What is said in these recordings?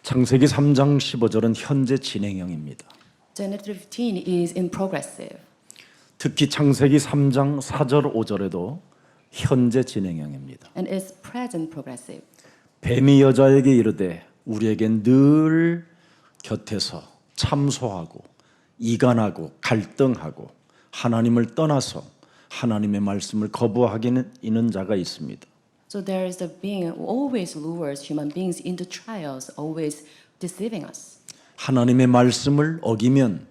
창세기 3장 15절은 현재 진행형입니다. Genesis 15 is in progressive. 특히 창세기 3장 4절 5절에도 현재 진행형입니다. And is present progressive. 뱀이 여자에게 이르되 우리에겐 늘 곁에서 참소하고 이간하고 갈등하고 하나님을 떠나서 하나님의 말씀을 거부하기는 자가 있습니다. So there is a being who always lures human beings into trials, always deceiving us. 하나님의 말씀을 어기면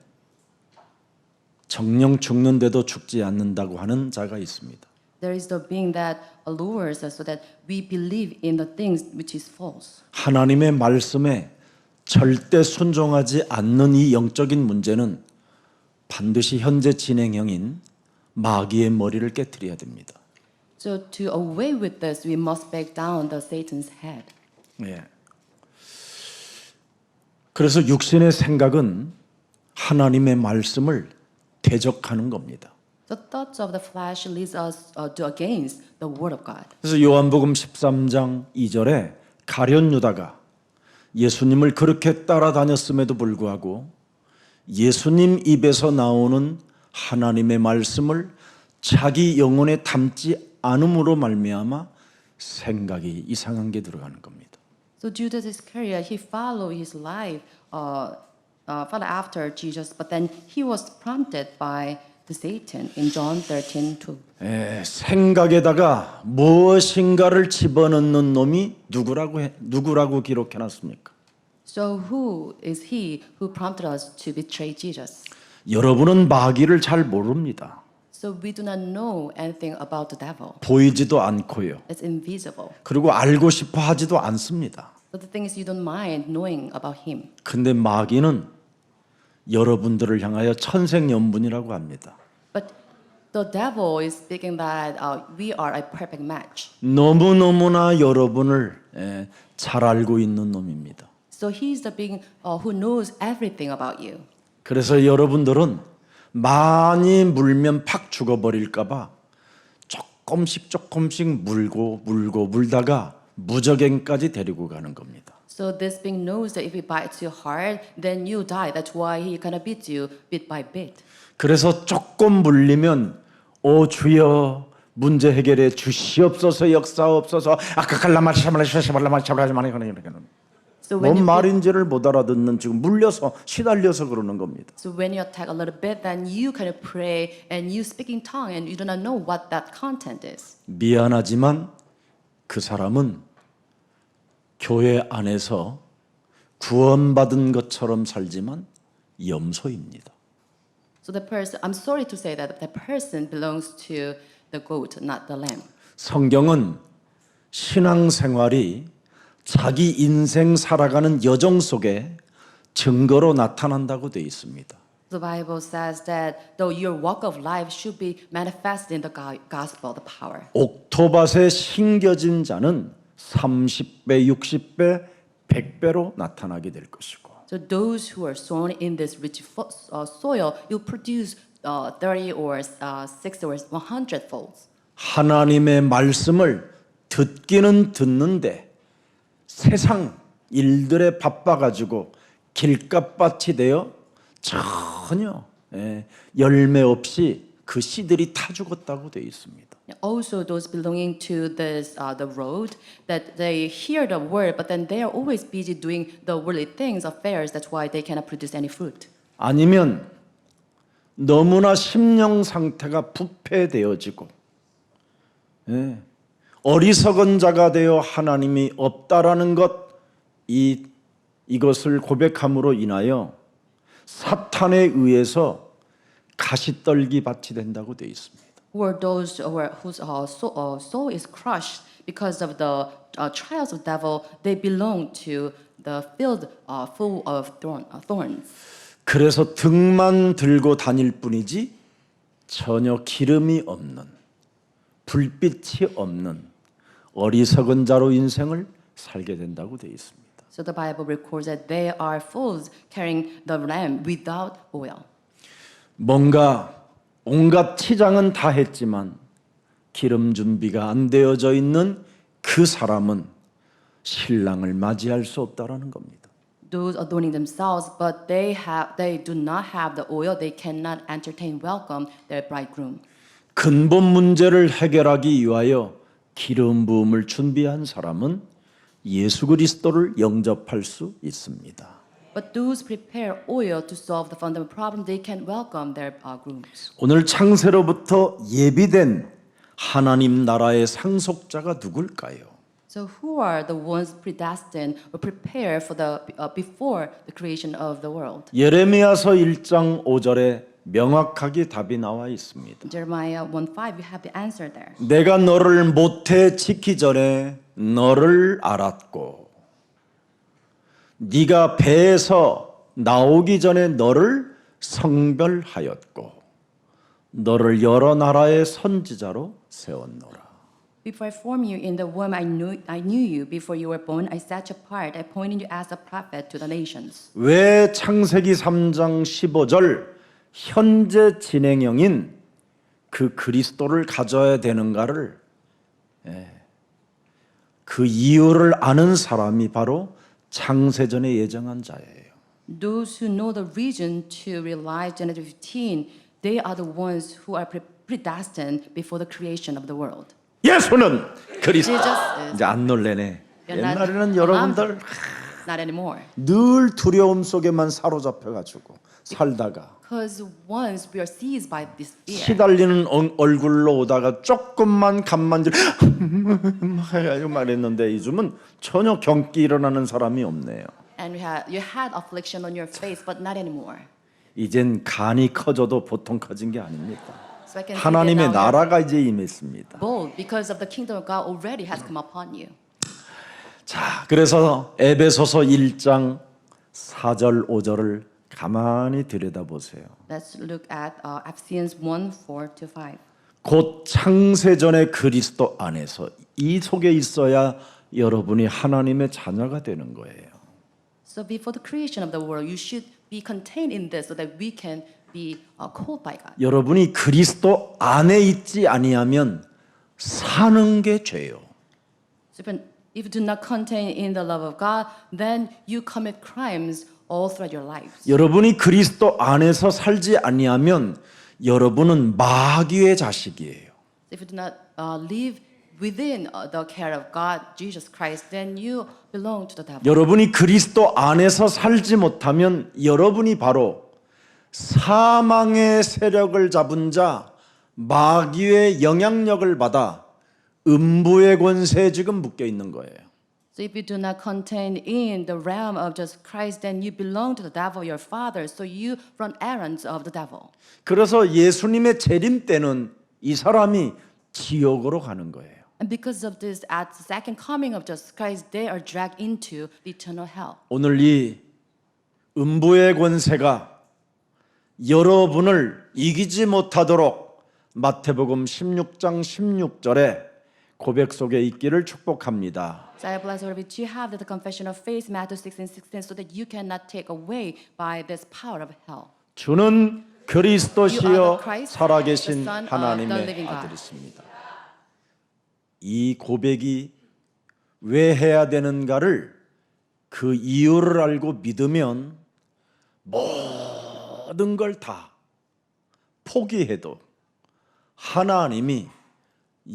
정령 죽는데도 죽지 않는다고 하는 자가 있습니다. There is the being that allures us so that we believe in the things which is false. 하나님의 말씀에 절대 순종하지 않는 이 영적인 문제는 반드시 현재 진행형인 마귀의 머리를 깨트려야 됩니다. So to away with this, we must break down the Satan's head. 예. 그래서 육신의 생각은 하나님의 말씀을 대적하는 겁니다. The thoughts of the flesh leads us to against the word of God. 그래서 요한복음 13장 2절에 가룟 유다가 예수님을 그렇게 따라다녔음에도 불구하고 예수님 입에서 나오는 하나님의 말씀을 자기 영혼에 담지 않음으로 말미암아 생각이 이상한 게 들어가는 겁니다. So Judas Iscariot, he followed his life, followed after Jesus, but then he was prompted by the Satan in John 13:2. 생각에다가 무엇인가를 집어넣는 놈이 누구라고 기록해놨습니까? So who is he who prompted us to betray Jesus? 여러분은 마귀를 잘 모릅니다. So we do not know anything about the devil. 보이지도 않고요. It's invisible. 그리고 알고 싶어 하지도 않습니다. But the thing is, you don't mind knowing about him. 근데 마귀는 여러분들을 향하여 천생연분이라고 합니다. But the devil is speaking that we are a perfect match. 너무너무나 여러분을 잘 알고 있는 놈입니다. So he's the being who knows everything about you. 그래서 여러분들은 많이 물면 팍 죽어버릴까 봐 조금씩 물다가 무적행까지 데리고 가는 겁니다. So this being knows that if he bites you hard, then you die. That's why he kind of beats you bit by bit. 그래서 조금 물리면 오 주여 문제 해결해 주시옵소서 역사옵소서 So when 뭔 you 말인지를 못 알아듣는 지금 물려서 시달려서 그러는 겁니다. So when you attack a little bit, then you kind of pray and you speak in tongue and you do not know what that content is. 미안하지만 그 사람은 교회 안에서 구원받은 것처럼 살지만 염소입니다. So the person, I'm sorry to say that the person belongs to the goat, not the lamb. 성경은 신앙생활이 자기 인생 살아가는 여정 속에 증거로 나타난다고 되어 있습니다. The Bible says that though your walk of life should be manifested in the gospel, the power. 옥토밭에 심겨진 자는 30배, 60배, 100배로 나타나게 될 것이고 So those who are sown in this rich soil, you produce 30 or 60 or 100 folds. 하나님의 말씀을 듣기는 듣는데 세상 일들에 바빠가지고 길가밭이 되어 전혀 열매 없이 그 씨들이 타 죽었다고 되어 있습니다. Also, those belonging to this the road, that they hear the word, but then they are always busy doing the worldly things, affairs. That's why they cannot produce any fruit. 아니면 너무나 심령 상태가 부패되어지고 어리석은 자가 되어 하나님이 없다라는 이것을 고백함으로 인하여 사탄에 의해서 가시떨기 밭이 된다고 되어 있습니다. Or those whose soul is crushed because of the trials of the devil, they belong to the field full of thorns. 그래서 등만 들고 다닐 뿐이지 전혀 기름이 없는 불빛이 없는 어리석은 자로 인생을 살게 된다고 되어 있습니다. So the Bible records that they are fools carrying the lamb without oil. 뭔가 온갖 치장은 다 했지만 기름 준비가 안 되어져 있는 그 사람은 신랑을 맞이할 수 없다라는 겁니다. those adorning themselves, but they do not have the oil. They cannot entertain, welcome their bridegroom. 근본 문제를 해결하기 위하여 기름 부음을 준비한 사람은 예수 그리스도를 영접할 수 있습니다. But those prepare oil to solve the fundamental problem, they can welcome their grooms. 오늘 창세로부터 예비된 하나님 나라의 상속자가 누굴까요? So who are the ones predestined or prepared for the before the creation of the world? 예레미야서 1장 5절에 명확하게 답이 나와 있습니다. Jeremiah 1:5, you have the answer there. 내가 너를 모태 짓기 전에 너를 알았고 네가 배에서 나오기 전에 너를 성별하였고 너를 여러 나라의 선지자로 세웠노라. Before I formed you in the womb, I knew you. Before you were born, I set you apart. I appointed you as a prophet to the nations. 왜 창세기 3장 15절 현재 진행형인 그 그리스도를 가져야 되는가를 그 이유를 아는 사람이 바로 창세전에 예정한 자예요. Those who know the reason to realize Genesis 15, they are the ones who are predestined before the creation of the world. 예수는 그리스도. Jesus is 이제 안 놀래네. You're not 옛날에는 여러분들 not anymore. 늘 두려움 속에만 사로잡혀 가지고 살다가 Because once we are seized by this fear, 시달리는 얼굴로 오다가 조금만 간만질 해가지고 말했는데 요즘은 전혀 경기 일어나는 사람이 없네요. and you had affliction on your face, but not anymore. 이젠 간이 커져도 보통 커진 게 아닙니다. So I can see that 하나님의 now 나라가 이제 임했습니다. you're bold because of the kingdom of God already has come upon you. 자, 그래서 에베소서 1장 4절 5절을 가만히 들여다보세요. Let's look at Ephesians 1:4-5. 곧 창세전의 그리스도 안에서 이 속에 있어야 여러분이 하나님의 자녀가 되는 거예요. So before the creation of the world, you should be contained in this so that we can be called by God. 여러분이 그리스도 안에 있지 아니하면 사는 게 죄요. So if you do not contain in the love of God, then you commit crimes all throughout your lives. 여러분이 그리스도 안에서 살지 아니하면 여러분은 마귀의 자식이에요. If you do not live within the care of God, Jesus Christ, then you belong to the devil. 여러분이 그리스도 안에서 살지 못하면 여러분이 바로 사망의 세력을 잡은 자 마귀의 영향력을 받아 음부의 권세에 지금 묶여 있는 거예요. So if you do not contain in the realm of Jesus Christ, then you belong to the devil, your father. So you run errands of the devil. 그래서 예수님의 재림 때는 이 사람이 지옥으로 가는 거예요. And because of this, at the second coming of Jesus Christ, they are dragged into the eternal hell. 오늘 이 음부의 권세가 여러분을 이기지 못하도록 마태복음 16장 16절에 고백 속에 있기를 축복합니다. So I bless all of you to have the confession of faith, Matthew 16:16, so that you cannot take away by this power of hell. 주는 그리스도시여 You are the Christ, 살아계신 the Son of the 하나님의 living God. 아들이십니다. 이 고백이 왜 해야 되는가를 그 이유를 알고 믿으면 모든 걸 다 포기해도 하나님이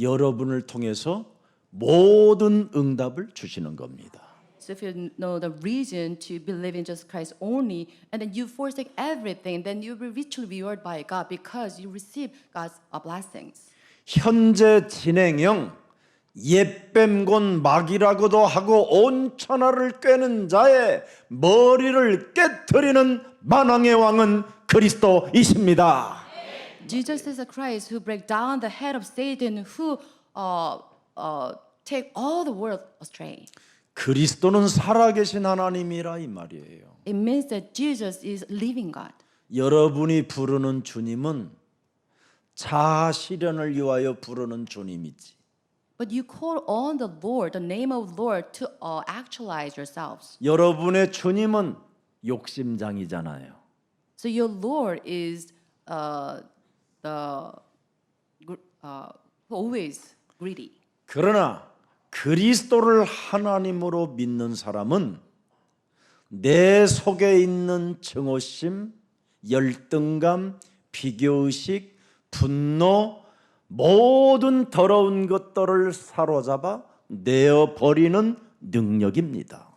여러분을 통해서 모든 응답을 주시는 겁니다. So if you know the reason to believe in Jesus Christ only, and then you forsake everything, then you will be richly rewarded by God because you receive God's blessings. 현재 진행형 옛뱀곤 마귀라고도 하고 온 천하를 꿰는 자의 머리를 깨트리는 만왕의 왕은 그리스도이십니다. Jesus is a Christ who break down the head of Satan, who take all the world astray. 그리스도는 살아계신 하나님이라 이 말이에요. It means that Jesus is living God. 여러분이 부르는 주님은 자아 실현을 위하여 부르는 주님이지. But you call on the Lord, the name of Lord, to actualize yourselves. 여러분의 주님은 욕심장이잖아요. So your Lord is always greedy. 그러나 그리스도를 하나님으로 믿는 사람은 내 속에 있는 증오심, 열등감, 비교의식, 분노, 모든 더러운 것들을 사로잡아 내어버리는 능력입니다.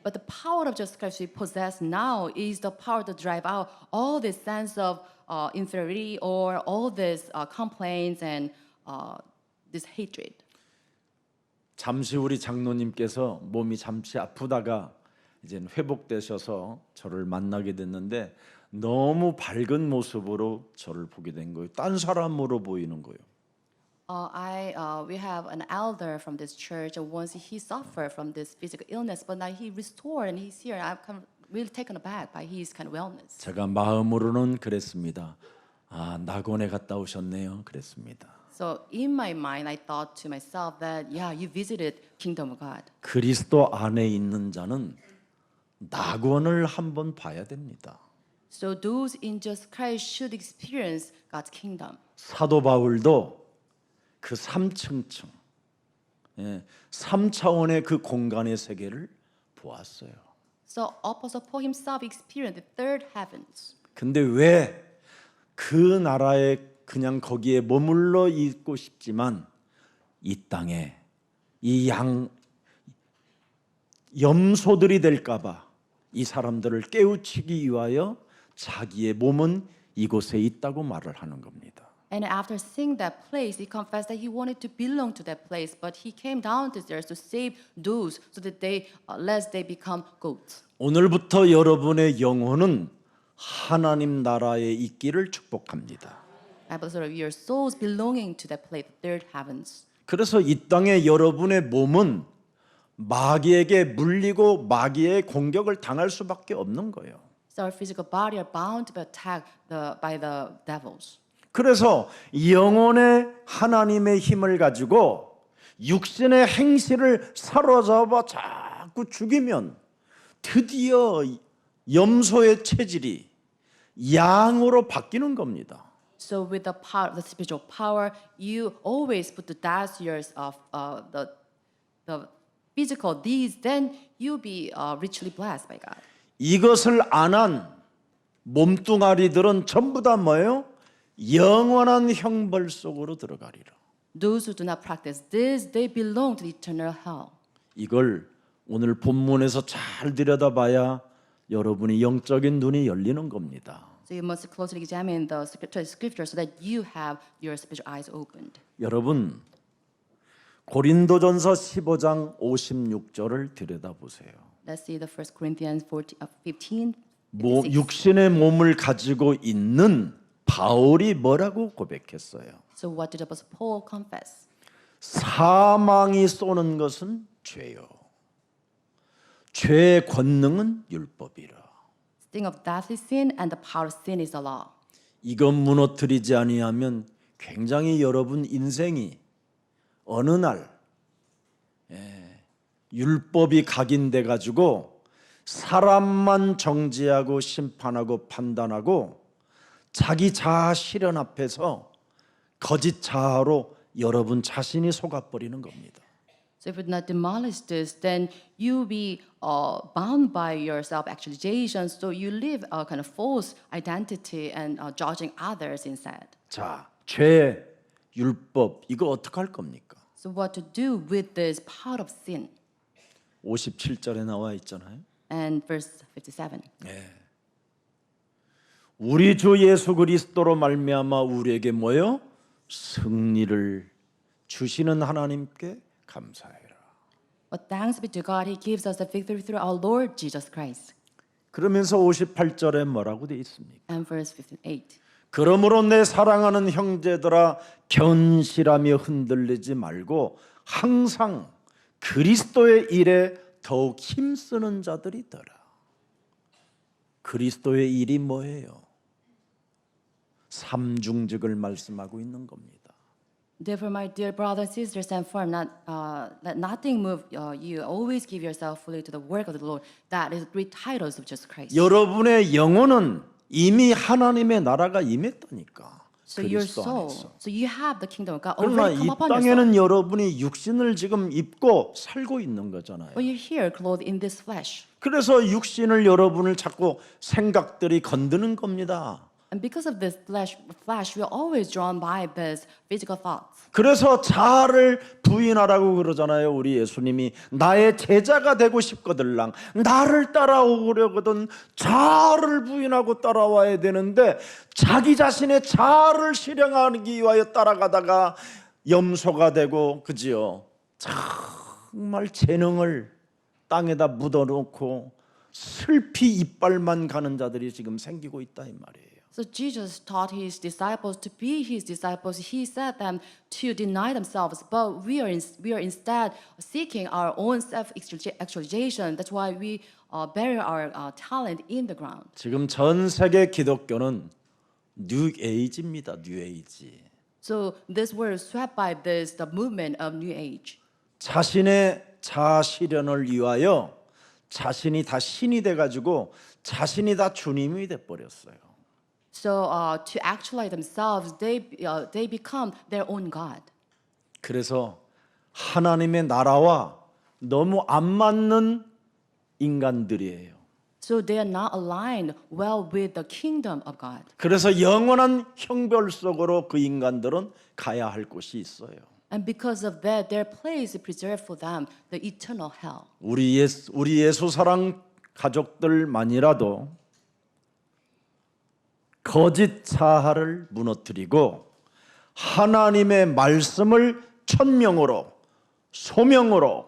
But the power of Jesus Christ we possess now is the power to drive out all this sense of inferiority or all these complaints and this hatred. 잠시 우리 장로님께서 몸이 잠시 아프다가 이제 회복되셔서 저를 만나게 됐는데 너무 밝은 모습으로 저를 보게 된 거예요. 딴 사람으로 보이는 거예요. We have an elder from this church. Once he suffered from this physical illness, but now he restored and he's here. I'm kind of really taken aback by his kind of wellness. 제가 마음으로는 그랬습니다. 아, 낙원에 갔다 오셨네요. 그랬습니다. So in my mind, I thought to myself that yeah, you visited Kingdom of God. 그리스도 안에 있는 자는 낙원을 한번 봐야 됩니다. So those in Jesus Christ should experience God's kingdom. 사도 바울도 그 3층층, 3차원의 그 공간의 세계를 보았어요. So Apostle Paul himself experienced the third heavens. 근데 왜 그 나라에 그냥 거기에 머물러 있고 싶지만 이 땅에 이 염소들이 될까봐 이 사람들을 깨우치기 위하여 자기의 몸은 이곳에 있다고 말을 하는 겁니다. And after seeing that place, he confessed that he wanted to belong to that place, but he came down to there to save those so that they, lest they become goats. 오늘부터 여러분의 영혼은 하나님 나라에 있기를 축복합니다. I believe sort of your souls belonging to that place, the third heavens. 그래서 이 땅에 여러분의 몸은 마귀에게 물리고 마귀의 공격을 당할 수밖에 없는 거예요. So our physical body are bound to be attacked by the devils. 그래서 영혼의 하나님의 힘을 가지고 육신의 행실을 사로잡아 자꾸 죽이면 드디어 염소의 체질이 양으로 바뀌는 겁니다. So with the power, the spiritual power, you always put to death yourself, the physical deeds. Then you'll be richly blessed by God. 이것을 안 한 몸뚱아리들은 전부 다 뭐예요? 영원한 형벌 속으로 들어가리라. Those who do not practice this, they belong to the eternal hell. 이걸 오늘 본문에서 잘 들여다봐야 여러분이 영적인 눈이 열리는 겁니다. So you must closely examine the scripture so that you have your spiritual eyes opened. 여러분 고린도전서 15장 56절을 들여다보세요. Let's see the 1 Corinthians 15. 육신의 몸을 가지고 있는 바울이 뭐라고 고백했어요? So what did Apostle Paul confess? 사망이 쏘는 것은 죄요. 죄의 권능은 율법이라. Sting of death is sin, and the power of sin is the law. 이것 무너뜨리지 아니하면 굉장히 여러분 인생이 어느 날 율법이 각인돼 가지고 사람만 정죄하고 심판하고 판단하고 자기 자아 실현 앞에서 거짓 자아로 여러분 자신이 속아버리는 겁니다. So if you do not demolish this, then you'll be bound by your self-actualization. So you live a kind of false identity and judging others instead. 자, 죄, 율법 이거 어떻게 할 겁니까? So what to do with this power of sin? 57절에 나와 있잖아요. And verse 57. 우리 주 예수 그리스도로 말미암아 우리에게 뭐요? 승리를 주시는 하나님께 감사해라. But thanks be to God, He gives us the victory through our Lord Jesus Christ. 그러면서 58절에 뭐라고 되어 있습니까? And verse 58. 그러므로 내 사랑하는 형제들아 견실하며 흔들리지 말고 항상 그리스도의 일에 더욱 힘쓰는 자들이 되라. 그리스도의 일이 뭐예요? 삼중직을 말씀하고 있는 겁니다. Therefore, my dear brothers and sisters, and firm, let nothing move you. Always give yourself fully to the work of the Lord. That is the three titles of Jesus Christ. 여러분의 영혼은 이미 하나님의 나라가 임했다니까. So your 그리스도 soul, 안에서. so you have the kingdom of God 그러나 already 이 come upon your soul. 땅에는 여러분이 육신을 지금 입고 살고 있는 거잖아요. When you're here, clothed in this flesh. 그래서 육신을 여러분을 자꾸 생각들이 건드는 겁니다. And because of this flesh, we are always drawn by these physical thoughts. 그래서 자아를 부인하라고 그러잖아요. 우리 예수님이 나의 제자가 되고 싶거들랑 나를 따라오려거든 자아를 부인하고 따라와야 되는데 자기 자신의 자아를 실행하기 위하여 따라가다가 염소가 되고 그지요. 정말 재능을 땅에다 묻어놓고 슬피 이빨만 가는 자들이 지금 생기고 있다 이 말이에요. So Jesus taught his disciples to be his disciples. He said them to deny themselves, but we are instead seeking our own self-actualization. That's why we bury our talent in the ground. 지금 전 세계 기독교는 뉴 에이지입니다. 뉴 에이지. So this word is swept by the movement of New Age. 자신의 자아 실현을 위하여 자신이 다 신이 돼 가지고 자신이 다 주님이 돼 버렸어요. So to actualize themselves, they become their own God. 그래서 하나님의 나라와 너무 안 맞는 인간들이에요. So they are not aligned well with the kingdom of God. 그래서 영원한 형벌 속으로 그 인간들은 가야 할 곳이 있어요. And because of that, their place is preserved for them, the eternal hell. 우리 예수 사랑 가족들만이라도 거짓 자아를 무너뜨리고 하나님의 말씀을 천명으로 소명으로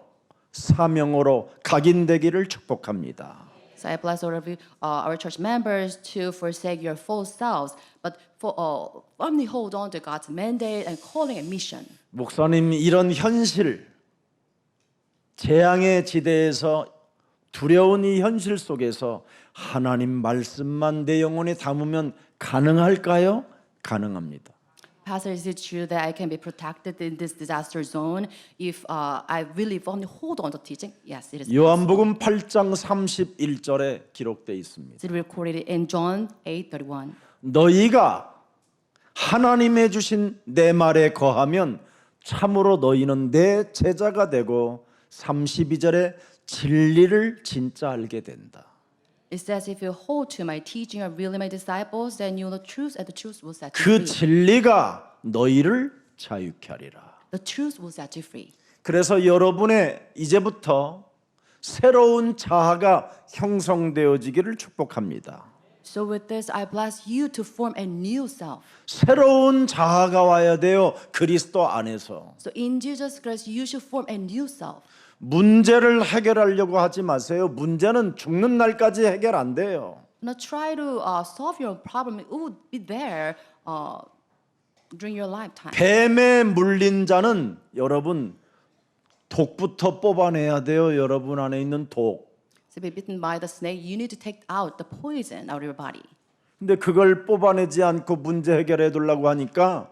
사명으로 각인되기를 축복합니다. So I bless all of you, our church members, to forsake your false selves, but firmly hold on to God's mandate and calling and mission. 목사님 이런 현실 재앙의 지대에서 두려운 이 현실 속에서 하나님 말씀만 내 영혼에 담으면 가능할까요? 가능합니다. Pastor, is it true that I can be protected in this disaster zone if I really firmly hold on to teaching? Yes, it is. 요한복음 8장 31절에 기록되어 있습니다. It's recorded in John 8:31. 너희가 하나님의 주신 내 말에 거하면 참으로 너희는 내 제자가 되고 32절에 진리를 진짜 알게 된다. It says, if you hold to my teaching are really my disciples, then you know the truth, and the truth will set you 그 free. 진리가 너희를 자유케 하리라. The truth will set you free. 그래서 여러분의 이제부터 새로운 자아가 형성되어지기를 축복합니다. So with this, I bless you to form a new self. 새로운 자아가 와야 돼요. 그리스도 안에서. So in Jesus Christ, you should form a new self. 문제를 해결하려고 하지 마세요. 문제는 죽는 날까지 해결 안 돼요. Not try to solve your problem. It would be there during your lifetime. 뱀에 물린 자는 여러분 독부터 뽑아내야 돼요. 여러분 안에 있는 독. To be bitten by the snake, you need to take out the poison out of your body. 근데 그걸 뽑아내지 않고 문제 해결해 두려고 하니까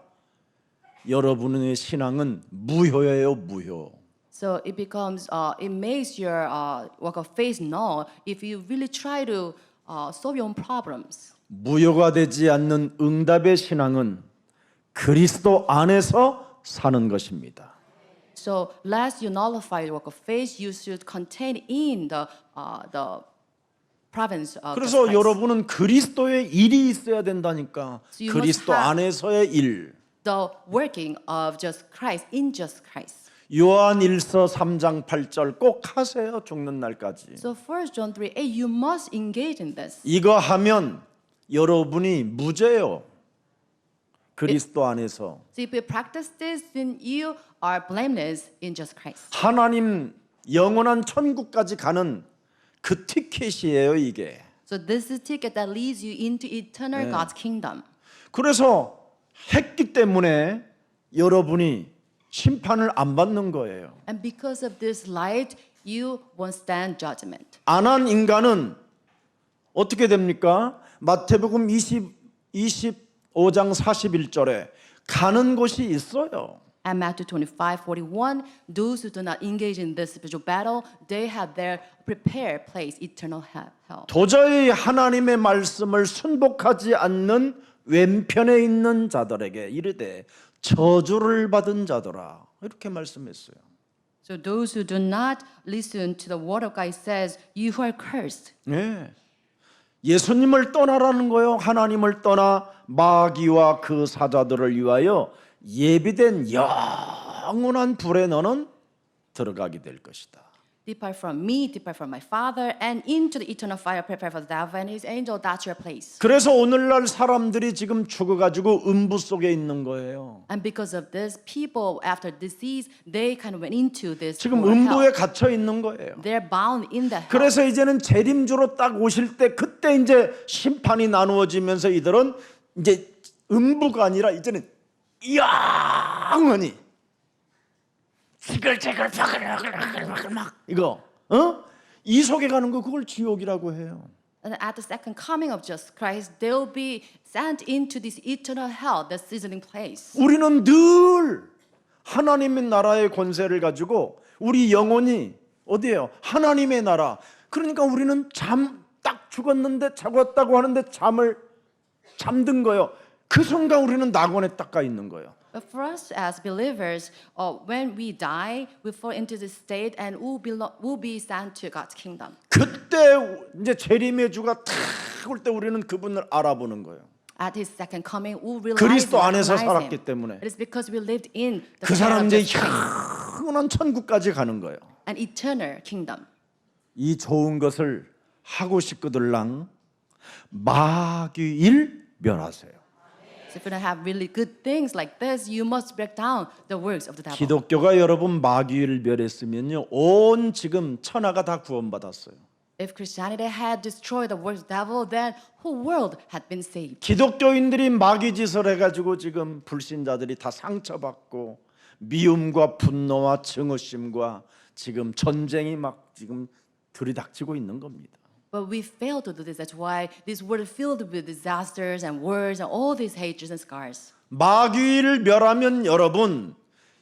여러분의 신앙은 무효예요, 무효. So it becomes, it makes your work of faith null if you really try to solve your own problems. 무효가 되지 않는 응답의 신앙은 그리스도 안에서 사는 것입니다. So lest you nullify your work of faith, you should contain in the province of 그래서 Jesus Christ. 여러분은 그리스도의 일이 있어야 된다니까. So you must 그리스도 have- 안에서의 일. The working of just Christ in just Christ. 요한 1서 3장 8절 꼭 하세요. 죽는 날까지. So 1 John 3:8, you must engage in this. 이거 하면 여러분이 무죄요. 그리스도 안에서. So if you practice this, then you are blameless in just Christ. 하나님 영원한 천국까지 가는 그 티켓이에요, 이게. So this is ticket that leads you into eternal God's kingdom. 그래서 했기 때문에 여러분이 심판을 안 받는 거예요. And because of this light, you won't stand judgment. 안 한 인간은 어떻게 됩니까? 마태복음 25장 41절에 가는 곳이 있어요. And Matthew 25:41, those who do not engage in this spiritual battle, they have their prepared place, eternal hell. 도저히 하나님의 말씀을 순복하지 않는 왼편에 있는 자들에게 이르되 저주를 받은 자들아 이렇게 말씀했어요. So those who do not listen to the word of God says, you who are cursed. 네. 예수님을 떠나라는 거요. 하나님을 떠나 마귀와 그 사자들을 위하여 예비된 영원한 불에 너는 들어가게 될 것이다. Depart from me, depart from my Father, and into the eternal fire prepared for the devil and his angel. That's your place. 그래서 오늘날 사람들이 지금 죽어가지고 음부 속에 있는 거예요. And because of this, people after disease, they kind of went into this 지금 world of 음부에 hell. 갇혀 있는 거예요. They're bound in the hell. 그래서 이제는 재림주로 딱 오실 때 그때 이제 심판이 나누어지면서 이들은 이제 음부가 아니라 이제는 영원히 지글지글 바글바글 막 이거 이 속에 가는 거 그걸 지옥이라고 해요. And at the second coming of Jesus Christ, they'll be sent into this eternal hell, the sizzling place. 우리는 늘 하나님의 나라의 권세를 가지고 우리 영혼이 어디예요? 하나님의 나라. 그러니까 우리는 딱 죽었는데 자고왔다고 하는데 잠든 거예요. 그 순간 우리는 낙원에 딱 가 있는 거예요. But for us as believers, when we die, we fall into this state and we'll be sent to God's kingdom. 그때 이제 재림의 주가 탁 올 때 우리는 그분을 알아보는 거예요. At His second coming, we'll realize 그리스도 and 안에서 recognize 살았기 Him. 때문에 It is because we lived in the 그 power 사람 of 이제 Jesus Christ, 영원한 천국까지 가는 거예요. an eternal kingdom. 이 좋은 것을 하고 싶거들랑 마귀일 멸하세요. So if you don't have really good things like this, you must break down the works of the devil. 기독교가 여러분 마귀를 멸했으면요 온 지금 천하가 다 구원받았어요. If Christianity had destroyed the works of the devil, then whole world had been saved. 기독교인들이 마귀 짓을 해가지고 지금 불신자들이 다 상처받고 미움과 분노와 증오심과 지금 전쟁이 막 지금 들이닥치고 있는 겁니다. But we fail to do this. That's why this world is filled with disasters and wars and all these hatreds and scars. 마귀를 멸하면 여러분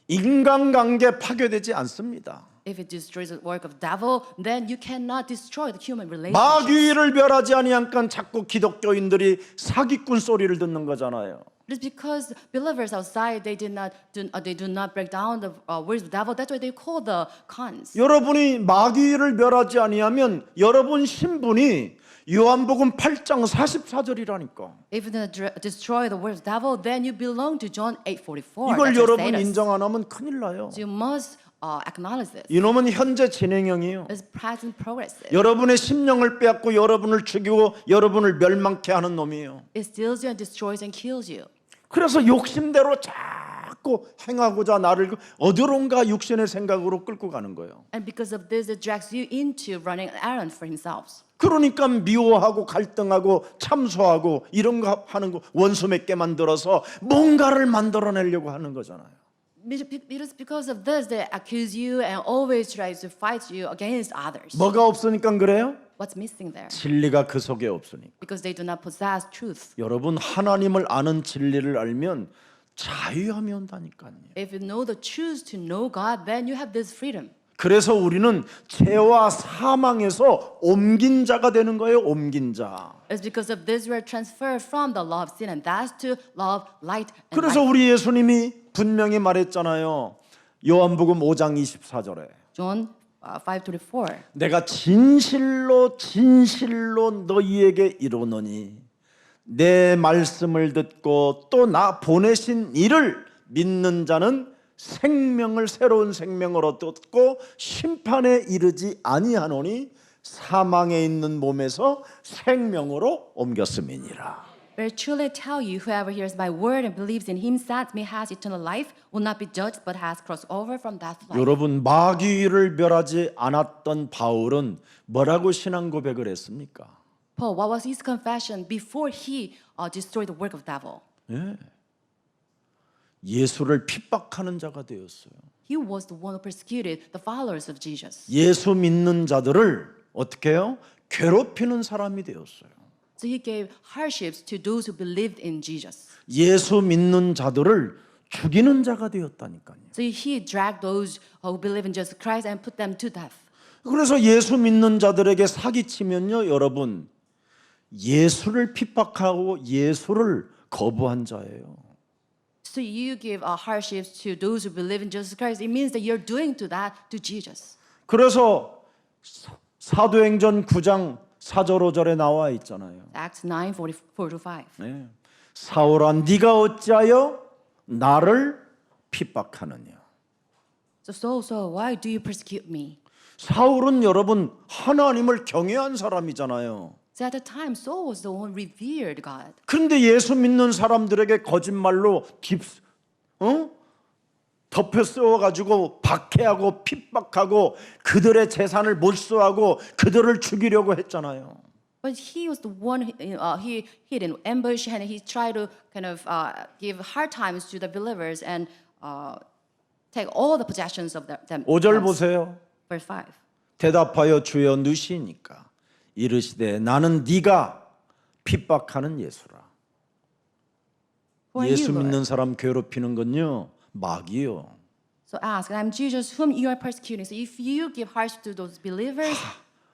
인간관계 파괴되지 않습니다. If it destroys the work of the devil, then you cannot destroy the human relationship. 마귀를 멸하지 아니하니까 자꾸 기독교인들이 사기꾼 소리를 듣는 거잖아요. It is because believers outside they do not break down the words of the devil. That's why they call the cons. 여러분이 마귀를 멸하지 아니하면 여러분 신분이 요한복음 8장 44절이라니까. If you destroy the words of the devil, then you belong to John 8:44. 이걸 That's your 여러분 status. 인정 안 하면 큰일 나요. So you must acknowledge this. 이놈은 현재 진행형이에요. It's present progressive. 여러분의 심령을 빼앗고 여러분을 죽이고 여러분을 멸망케 하는 놈이에요. It steals you and destroys and kills you. 그래서 욕심대로 자꾸 행하고자 나를 어디론가 육신의 생각으로 끌고 가는 거예요. And because of this, it drags you into running an errand for himself. 그러니까 미워하고 갈등하고 참소하고 이런 거 하는 거 원수 맺게 만들어서 뭔가를 만들어내려고 하는 거잖아요. It is because of this they accuse you and always try to fight you against others. 뭐가 없으니까 그래요? What's missing there? 진리가 그 속에 없으니까. Because they do not possess truth. 여러분 하나님을 아는 진리를 알면 자유함이 온다니까요. If you know the truth to know God, then you have this freedom. 그래서 우리는 죄와 사망에서 옮긴 자가 되는 거예요. 옮긴 자. It's because of this we are transferred from the law of sin and that's to law of light and 그래서 life. 우리 예수님이 분명히 말했잖아요. 요한복음 5장 24절에 John 5:24. 내가 진실로 너희에게 이르노니 내 말씀을 듣고 또 나 보내신 이를 믿는 자는 생명을 새로운 생명을 얻고 심판에 이르지 아니하노니 사망에 있는 몸에서 생명으로 옮겼음이니라. Very truly I tell you, whoever hears my word and believes in him sent me has eternal life, will not be judged, but has crossed over from death to life. 여러분 마귀를 멸하지 않았던 바울은 뭐라고 신앙 고백을 했습니까? Paul, what was his confession before he destroyed the work of the devil? 예수를 핍박하는 자가 되었어요. He was the one who persecuted the followers of Jesus. 예수 믿는 자들을 어떻게 해요? 괴롭히는 사람이 되었어요. So he gave hardships to those who believed in Jesus. 예수 믿는 자들을 죽이는 자가 되었다니까요. So he dragged those who believe in Jesus Christ and put them to death. 그래서 예수 믿는 자들에게 사기치면요, 여러분 예수를 핍박하고 예수를 거부한 자예요. So you give hardships to those who believe in Jesus Christ. It means that you're doing to that to Jesus. 그래서 사도행전 9장 4절 5절에 나와 있잖아요. Acts 9:44-5. 네. 사울아 네가 어찌하여 나를 핍박하느냐. So why do you persecute me? 사울은 여러분 하나님을 경외한 사람이잖아요. So at the time, Saul was the one who revered God. 그런데 예수 믿는 사람들에게 거짓말로 덮여 씌워가지고 박해하고 핍박하고 그들의 재산을 몰수하고 그들을 죽이려고 했잖아요. But he was the one he hid in ambush and he tried to kind of give hard times to the believers and take all the possessions of them. 5절 보세요. Verse 5. 대답하여 주여 누시니까 이르시되 나는 네가 핍박하는 예수라. Who are 예수 you, 믿는 Lord? 사람 괴롭히는 건요 마귀요. So ask, I'm Jesus whom you are persecuting. So if you give hardship to those believers,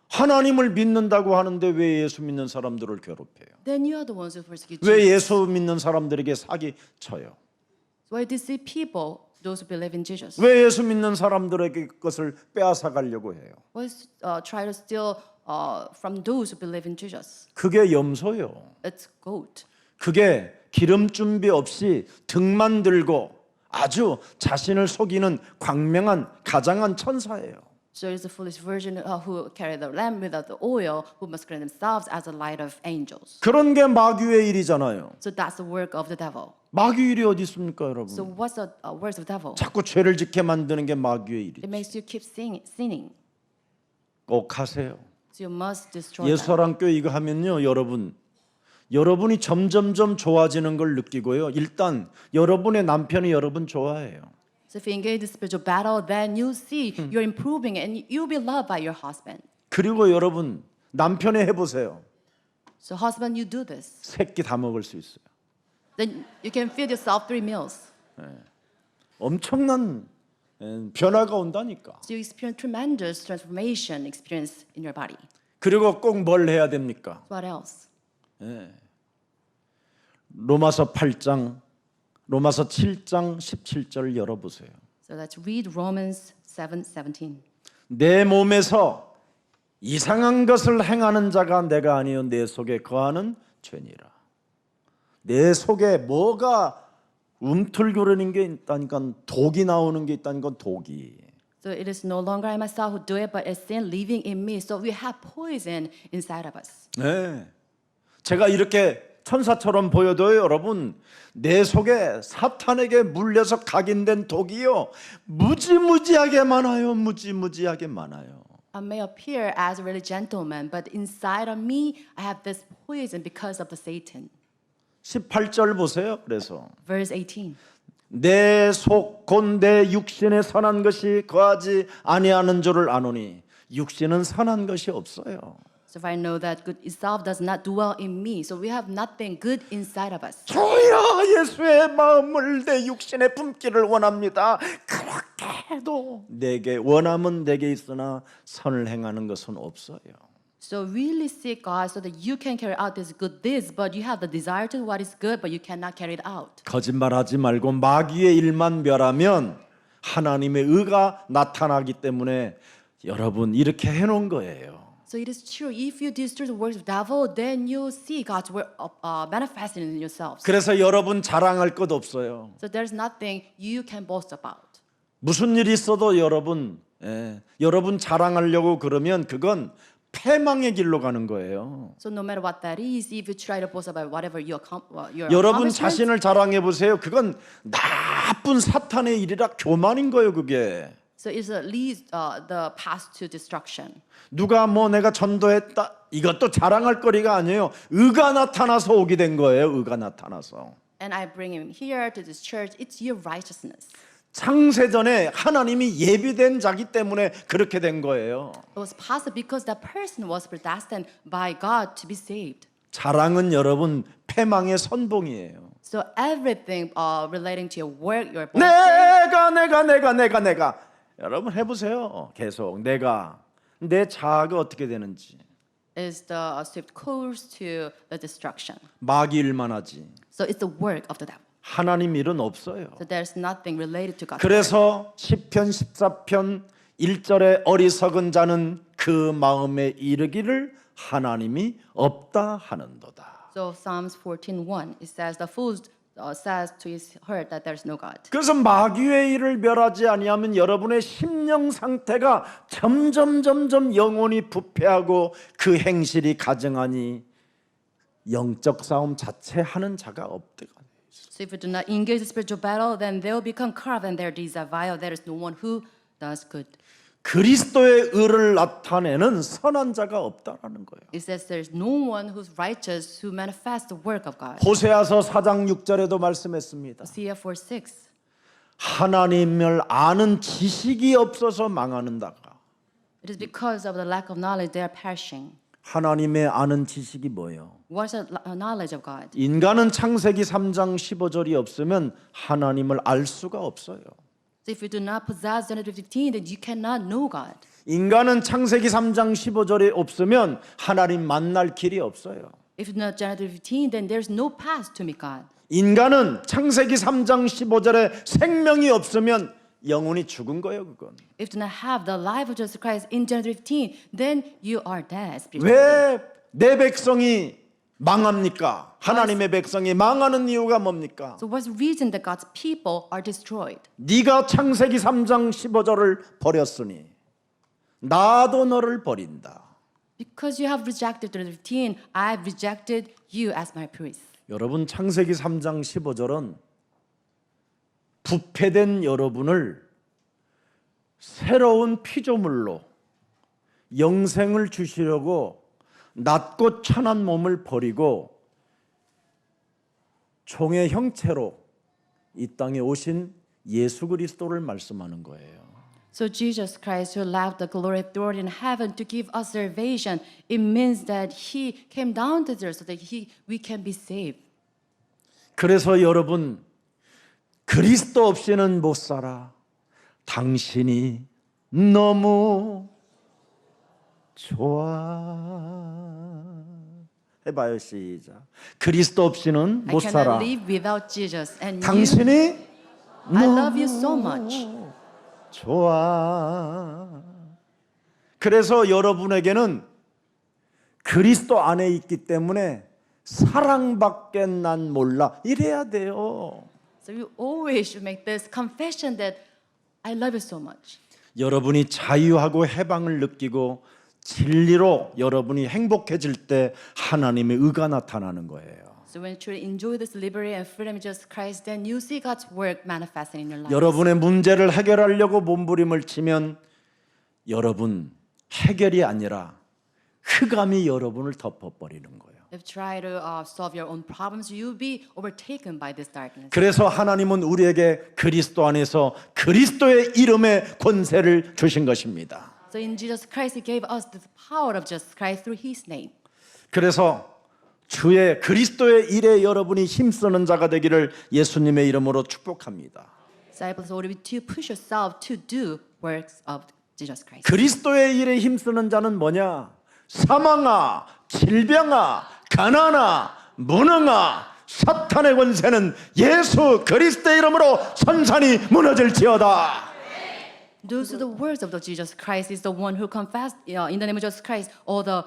하나님을 믿는다고 하는데 왜 예수 믿는 사람들을 괴롭혀요? then you are the ones who persecute 왜 Jesus. 예수 믿는 사람들에게 사기 쳐요? So why deceive people, those who believe in Jesus? 왜 예수 믿는 사람들에게 것을 빼앗아 가려고 해요? Why try to steal from those who believe in Jesus? 그게 염소요. It's goat. 그게 기름 준비 없이 등만 들고 아주 자신을 속이는 광명한 가장한 천사예요. So it is the foolish virgin who carry the lamp without the oil, who masquerade themselves as the light of angels. 그런 게 마귀의 일이잖아요. So that's the work of the devil. 마귀 일이 어디 있습니까, 여러분? So what's the works of the devil? 자꾸 죄를 짓게 만드는 게 마귀의 일이죠. It makes you keep sinning. 꼭 하세요. So you must destroy that. 예수사랑교회 이거 하면요, 여러분이 점점점 좋아지는 걸 느끼고요. 일단 여러분의 남편이 여러분 좋아해요. So if you engage the spiritual battle, then you see you're improving and you'll be loved by your husband. 그리고 여러분 남편이 해보세요. So husband, you do this. 3끼 다 먹을 수 있어요. Then you can feed yourself 3 meals. 엄청난 변화가 온다니까. So you experience tremendous transformation experience in your body. 그리고 꼭 뭘 해야 됩니까? What else? 로마서 7장 17절 열어보세요. So let's read Romans 7:17. 내 몸에서 이상한 것을 행하는 자가 내가 아니요 내 속에 거하는 죄니라. 내 속에 뭐가 움틀거리는 게 있다니까 독이 나오는 게 있다니까 독이. So it is no longer I myself who do it, but it's sin living in me. So we have poison inside of us. 네. 제가 이렇게 천사처럼 보여도요, 여러분 내 속에 사탄에게 물려서 각인된 독이요 무지무지하게 많아요. 무지무지하게 많아요. I may appear as a really gentleman, but inside of me, I have this poison because of the Satan. 18절 보세요. 그래서 Verse 18. 내 속 곧 내 육신에 선한 것이 거하지 아니하는 줄을 아노니 육신은 선한 것이 없어요. So if I know that good itself does not dwell in me, so we have nothing good inside of us. 주여 예수의 마음을 내 육신에 품기를 원합니다. 그렇게 해도 내게 원함은 내게 있으나 선을 행하는 것은 없어요. So really seek God so that you can carry out this good deeds, but you have the desire to do what is good, but you cannot carry it out. 거짓말하지 말고 마귀의 일만 멸하면 하나님의 의가 나타나기 때문에 여러분 이렇게 해놓은 거예요. So it is true. If you destroy the works of the devil, then you see God's work manifesting in yourselves. 그래서 여러분 자랑할 것 없어요. So there's nothing you can boast about. 무슨 일이 있어도 여러분 자랑하려고 그러면 그건 패망의 길로 가는 거예요. So no matter what that is, if you try to boast about whatever your 여러분 accomplishments, 자신을 자랑해 보세요. 그건 나쁜 사탄의 일이라 교만인 거예요, 그게. so it leads the path to destruction. 누가 뭐 내가 전도했다 이것도 자랑할 거리가 아니에요. 의가 나타나서 오게 된 거예요. 의가 나타나서. And I bring him here to this church. It's your righteousness. 창세전에 하나님이 예비된 자기 때문에 그렇게 된 거예요. It was possible because that person was predestined by God to be saved. 자랑은 여러분 패망의 선봉이에요. So everything relating to your work, your boasting, 내가 여러분 해보세요. 계속 내가 내 자아가 어떻게 되는지. is the swift course to the destruction. 마귀 일만 하지. So it's the work of the devil. 하나님 일은 없어요. So there's nothing related to God. 그래서 시편 14편 1절에 어리석은 자는 그 마음에 이르기를 하나님이 없다 하는도다. So Psalms 14:1 it says the fool says to his heart that there's no God. 그래서 마귀의 일을 멸하지 아니하면 여러분의 심령 상태가 점점 영혼이 부패하고 그 행실이 가증하니 영적 싸움 자체 하는 자가 없대가. So if you do not engage the spiritual battle, then they will become corrupt and their deeds are vile. There is no one who does good. 그리스도의 의를 나타내는 선한 자가 없다라는 거예요. It says there is no one who's righteous who manifests the work of God. 호세아서 4장 6절에도 말씀했습니다. Hosea 4:6. 하나님을 아는 지식이 없어서 망하는다가. It is because of the lack of knowledge they are perishing. 하나님의 아는 지식이 뭐예요? What's the knowledge of God? 인간은 창세기 3장 15절이 없으면 하나님을 알 수가 없어요. So if you do not possess Genesis 15, then you cannot know God. 인간은 창세기 3장 15절이 없으면 하나님 만날 길이 없어요. If you do not Genesis 15, then there's no path to meet God. 인간은 창세기 3장 15절에 생명이 없으면 영혼이 죽은 거예요, 그건. If you do not have the life of Jesus Christ in Genesis 15, then you are dead spiritually. 왜 내 백성이 망합니까? 하나님의 백성이 망하는 이유가 뭡니까? So what's the reason that God's people are destroyed? 네가 창세기 3장 15절을 버렸으니 나도 너를 버린다. Because you have rejected Genesis 15, I've rejected you as my priest. 여러분 창세기 3장 15절은 부패된 여러분을 새로운 피조물로 영생을 주시려고 낮고 천한 몸을 버리고 종의 형체로 이 땅에 오신 예수 그리스도를 말씀하는 거예요. So Jesus Christ, who left the glory of authority in heaven to give us salvation, it means that He came down to earth so that we can be saved. 그래서 여러분 그리스도 없이는 못 살아. 당신이 너무 좋아. 해봐요 시작. 그리스도 없이는 I 못 cannot 살아. live without Jesus. And 당신이 I love you so much. 좋아. 그래서 여러분에게는 그리스도 안에 있기 때문에 사랑밖에 난 몰라. 이래야 돼요. So you always should make this confession that I love you so much. 여러분이 자유하고 해방을 느끼고 진리로 여러분이 행복해질 때 하나님의 의가 나타나는 거예요. So when you truly enjoy this liberty and freedom in Jesus Christ, then you see God's work manifesting in your life. 여러분의 문제를 해결하려고 몸부림을 치면 여러분 해결이 아니라 흑암이 여러분을 덮어버리는 거예요. If you try to solve your own problems, you'll be overtaken by this darkness. 그래서 하나님은 우리에게 그리스도 안에서 그리스도의 이름의 권세를 주신 것입니다. So in Jesus Christ, He gave us the power of Jesus Christ through His name. 그래서 주의 그리스도의 일에 여러분이 힘쓰는 자가 되기를 예수님의 이름으로 축복합니다. Disciples, order to push yourself to do works of Jesus Christ. 그리스도의 일에 힘쓰는 자는 뭐냐? 사망아, 질병아, 가난아, 무능아, 사탄의 권세는 예수 그리스도의 이름으로 선산이 무너질지어다. Those are the words of the Jesus Christ. Is the one who confessed in the name of Jesus Christ. All the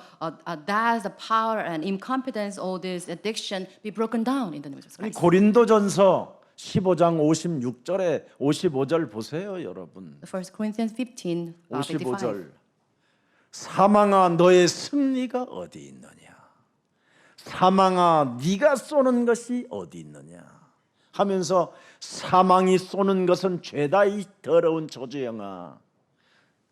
that's the power and incompetence, all this addiction be broken down in the name of Jesus Christ. 고린도전서 15장 56절에 55절 보세요, 여러분. 1 Corinthians 15, 55. 55절. 사망아 너의 승리가 어디 있느냐? 사망아 네가 쏘는 것이 어디 있느냐? 하면서 사망이 쏘는 것은 죄다 이 더러운 저주영아.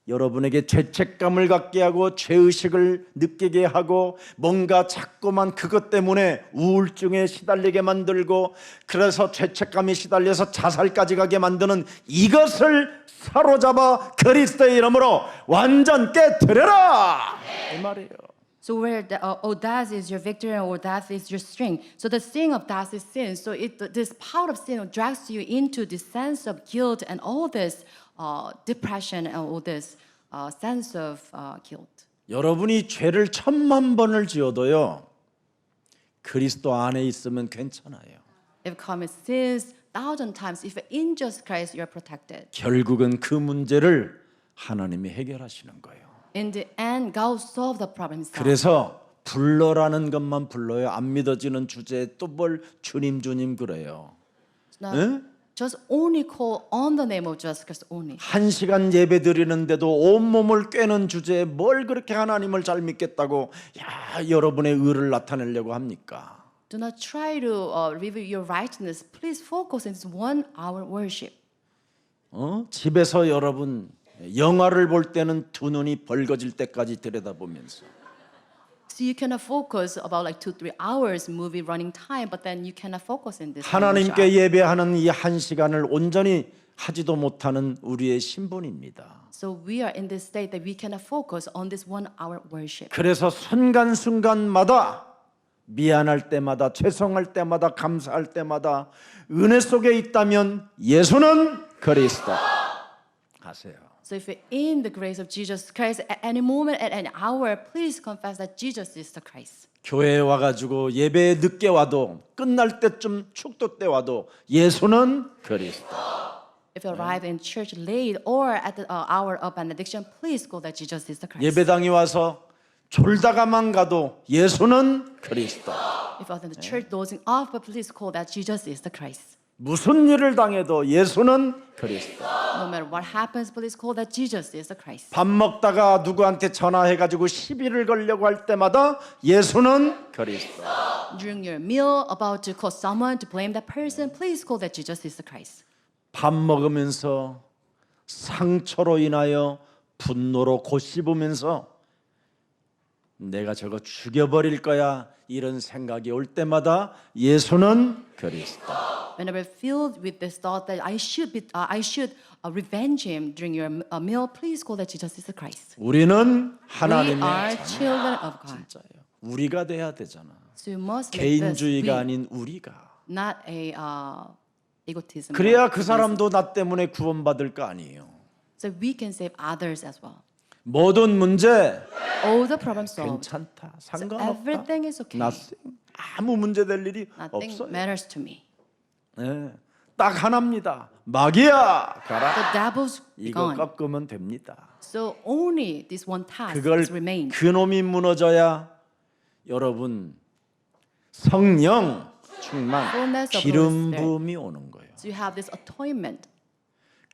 여러분에게 죄책감을 갖게 하고 죄의식을 느끼게 하고 뭔가 자꾸만 그것 때문에 우울증에 시달리게 만들고 그래서 죄책감이 시달려서 자살까지 가게 만드는 이것을 사로잡아 그리스도의 이름으로 완전 깨뜨려라. 이 말이에요. So where death is your victory or death is your strength. So the sting of death is sin. So this power of sin drags you into this sense of guilt and all this depression and all this sense of guilt. 여러분이 죄를 1000만 번을 지어도요, 그리스도 안에 있으면 괜찮아요. If commit sins 1,000 times, if you're in Jesus Christ, you're protected. 결국은 그 문제를 하나님이 해결하시는 거예요. In the end, God solved the problem himself. 그래서 불러라는 것만 불러요. 안 믿어지는 주제에 또 뭘 주님 주님 그래요. Now, 응? just only call on the name of Jesus Christ only. 1시간 예배 드리는데도 온몸을 꿰는 주제에 뭘 그렇게 하나님을 잘 믿겠다고 여러분의 의를 나타내려고 합니까? Do not try to reveal your righteousness. Please focus on this 1 hour worship. 집에서 여러분 영화를 볼 때는 두 눈이 벌거질 때까지 들여다보면서 So you cannot focus about like 2-3 hours movie running time, but then you cannot focus in this. 하나님께 예배하는 이 1시간을 온전히 하지도 못하는 우리의 신분입니다. So we are in this state that we cannot focus on this 1 hour worship. 그래서 순간순간마다 미안할 때마다 죄송할 때마다 감사할 때마다 은혜 속에 있다면 예수는 그리스도 하세요. So if you're in the grace of Jesus Christ at any moment, at any hour, please confess that Jesus is the Christ. 교회에 와가지고 예배에 늦게 와도 끝날 때쯤 축도 때 와도 예수는 그리스도. If you arrive in church late or at the hour of benediction, please go that Jesus is the Christ. 예배당에 와서 졸다가만 가도 예수는 그리스도. If you're in the church dozing off, but please call that Jesus is the Christ. 무슨 일을 당해도 예수는 그리스도. No matter what happens, please call that Jesus is the Christ. 밥 먹다가 누구한테 전화해가지고 시비를 걸려고 할 때마다 예수는 그리스도. During your meal, about to call someone to blame that person, please call that Jesus is the Christ. 밥 먹으면서 상처로 인하여 분노로 고씹으면서 내가 저거 죽여버릴 거야 이런 생각이 올 때마다 예수는 그리스도. Whenever filled with this thought that I should revenge him during your meal, please call that Jesus is the Christ. 우리는 We 하나님의 are 자녀. children of God. 진짜예요. 우리가 돼야 되잖아. So you must make this 개인주의가 we, 아닌 우리가. not a egotism. 그래야 그 사람도 나 때문에 구원받을 거 아니에요. So we can save others as well. 모든 문제 All the problems solved. 괜찮다. So 상관없다. everything is okay. Nothing. 아무 문제 될 일이 Nothing 없어요. matters to me. 네. 딱 하나입니다. 마귀야 가라. The devil's 이거 gone. 꺾으면 됩니다. So only this one task 그걸 is remained. 그놈이 무너져야 여러분 성령 충만 Fullness of 기름 Holy Spirit. 부음이 오는 거예요. So you have this atonement.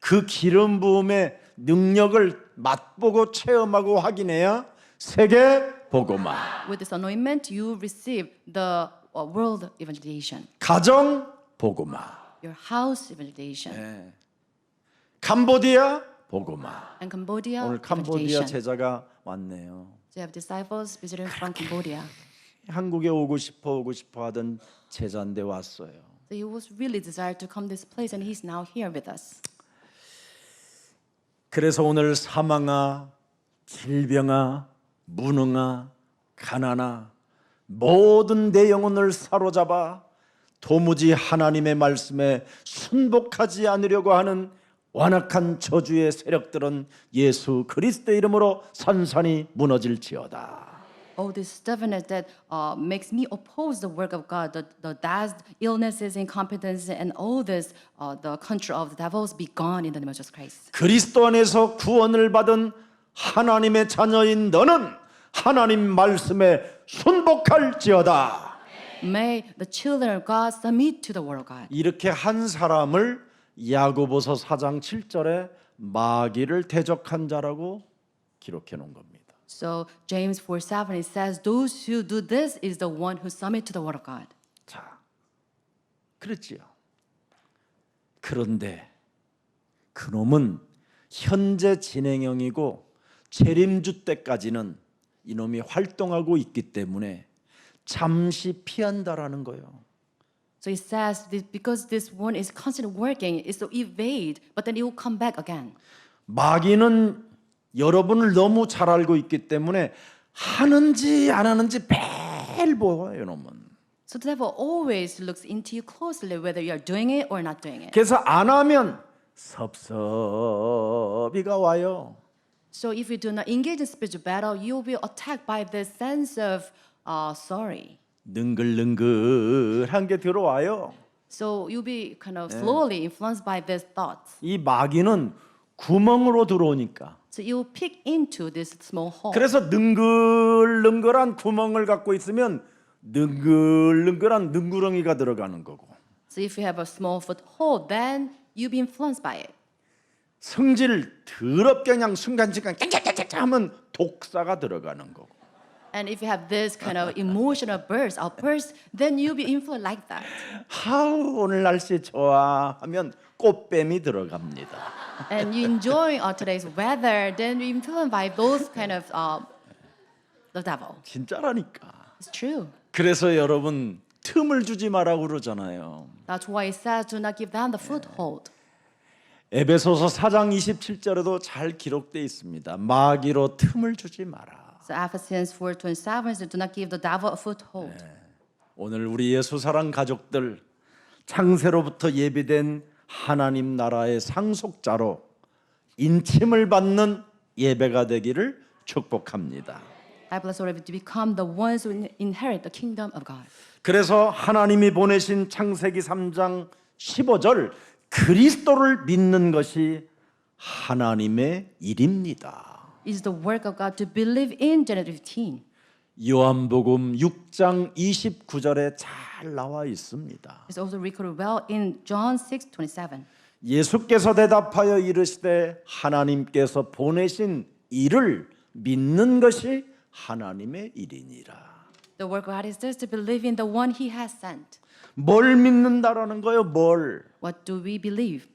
그 기름 부음의 능력을 맛보고 체험하고 확인해야 세계 복음화, With this anointment, you receive the world evangelization, 가정 복음화, your house evangelization, 네. 캄보디아 복음화. and Cambodia 오늘 캄보디아 evangelization. 제자가 왔네요. So you have disciples visiting from Cambodia. 한국에 오고 싶어 하던 제자인데 왔어요. So he was really desired to come this place, and he's now here with us. 그래서 오늘 사망아, 질병아, 무능아, 가난아 모든 내 영혼을 사로잡아 도무지 하나님의 말씀에 순복하지 않으려고 하는 완악한 저주의 세력들은 예수 그리스도의 이름으로 산산이 무너질지어다. Oh, this stubbornness that makes me oppose the work of God, the illnesses, incompetence, and all this, the control of the devils be gone in the name of Jesus Christ. 그리스도 안에서 구원을 받은 하나님의 자녀인 너는 하나님 말씀에 순복할지어다. May the children of God submit to the word of God. 이렇게 한 사람을 야고보서 4장 7절에 마귀를 대적한 자라고 기록해 놓은 겁니다. So James 4:7 it says, "Those who do this is the one who submit to the word of God." 자, 그랬지요. 그런데 그놈은 현재 진행형이고 재림주 때까지는 이놈이 활동하고 있기 때문에 잠시 피한다라는 거예요. So it says that because this one is constantly working, is to evade, but then it will come back again. 마귀는 여러분을 너무 잘 알고 있기 때문에 하는지 안 하는지 매일 보여요, 이놈은. So the devil always looks into you closely, whether you are doing it or not doing it. 그래서 안 하면 섭섭이가 와요. So if you do not engage in spiritual battle, you will be attacked by this sense of sorry. 능글능글한 게 들어와요. So you'll be kind of slowly influenced by these thoughts. 이 마귀는 구멍으로 들어오니까. So you will peek into this small hole. 그래서 능글능글한 구멍을 갖고 있으면 능글능글한 능구렁이가 들어가는 거고. So if you have a small foothold, then you'll be influenced by it. 성질 더럽게 그냥 순간순간 깽깽깽깽 하면 독사가 들어가는 거고. And if you have this kind of emotional burst, outburst, then you'll be influenced like that. 하우 오늘 날씨 좋아 하면 꽃뱀이 들어갑니다. And you enjoy today's weather, then you're influenced by those kind of the devil. 진짜라니까. It's true. 그래서 여러분 틈을 주지 마라고 그러잖아요. That's why it says do not give them the foothold. 에베소서 4장 27절에도 잘 기록되어 있습니다. 마귀로 틈을 주지 마라. So Ephesians 4:27 says do not give the devil a foothold. 오늘 우리 예수 사랑 가족들 창세로부터 예비된 하나님 나라의 상속자로 인침을 받는 예배가 되기를 축복합니다. I bless all of you to become the ones who inherit the kingdom of God. 그래서 하나님이 보내신 창세기 3장 15절 그리스도를 믿는 것이 하나님의 일입니다. It's the work of God to believe in Genesis 15. 요한복음 6장 29절에 잘 나와 있습니다. It's also recorded well in John 6:27. 예수께서 대답하여 이르시되 하나님께서 보내신 이를 믿는 것이 하나님의 일이니라. The work of God is this to believe in the one He has sent. 뭘 믿는다라는 거예요? 뭘? What do we believe?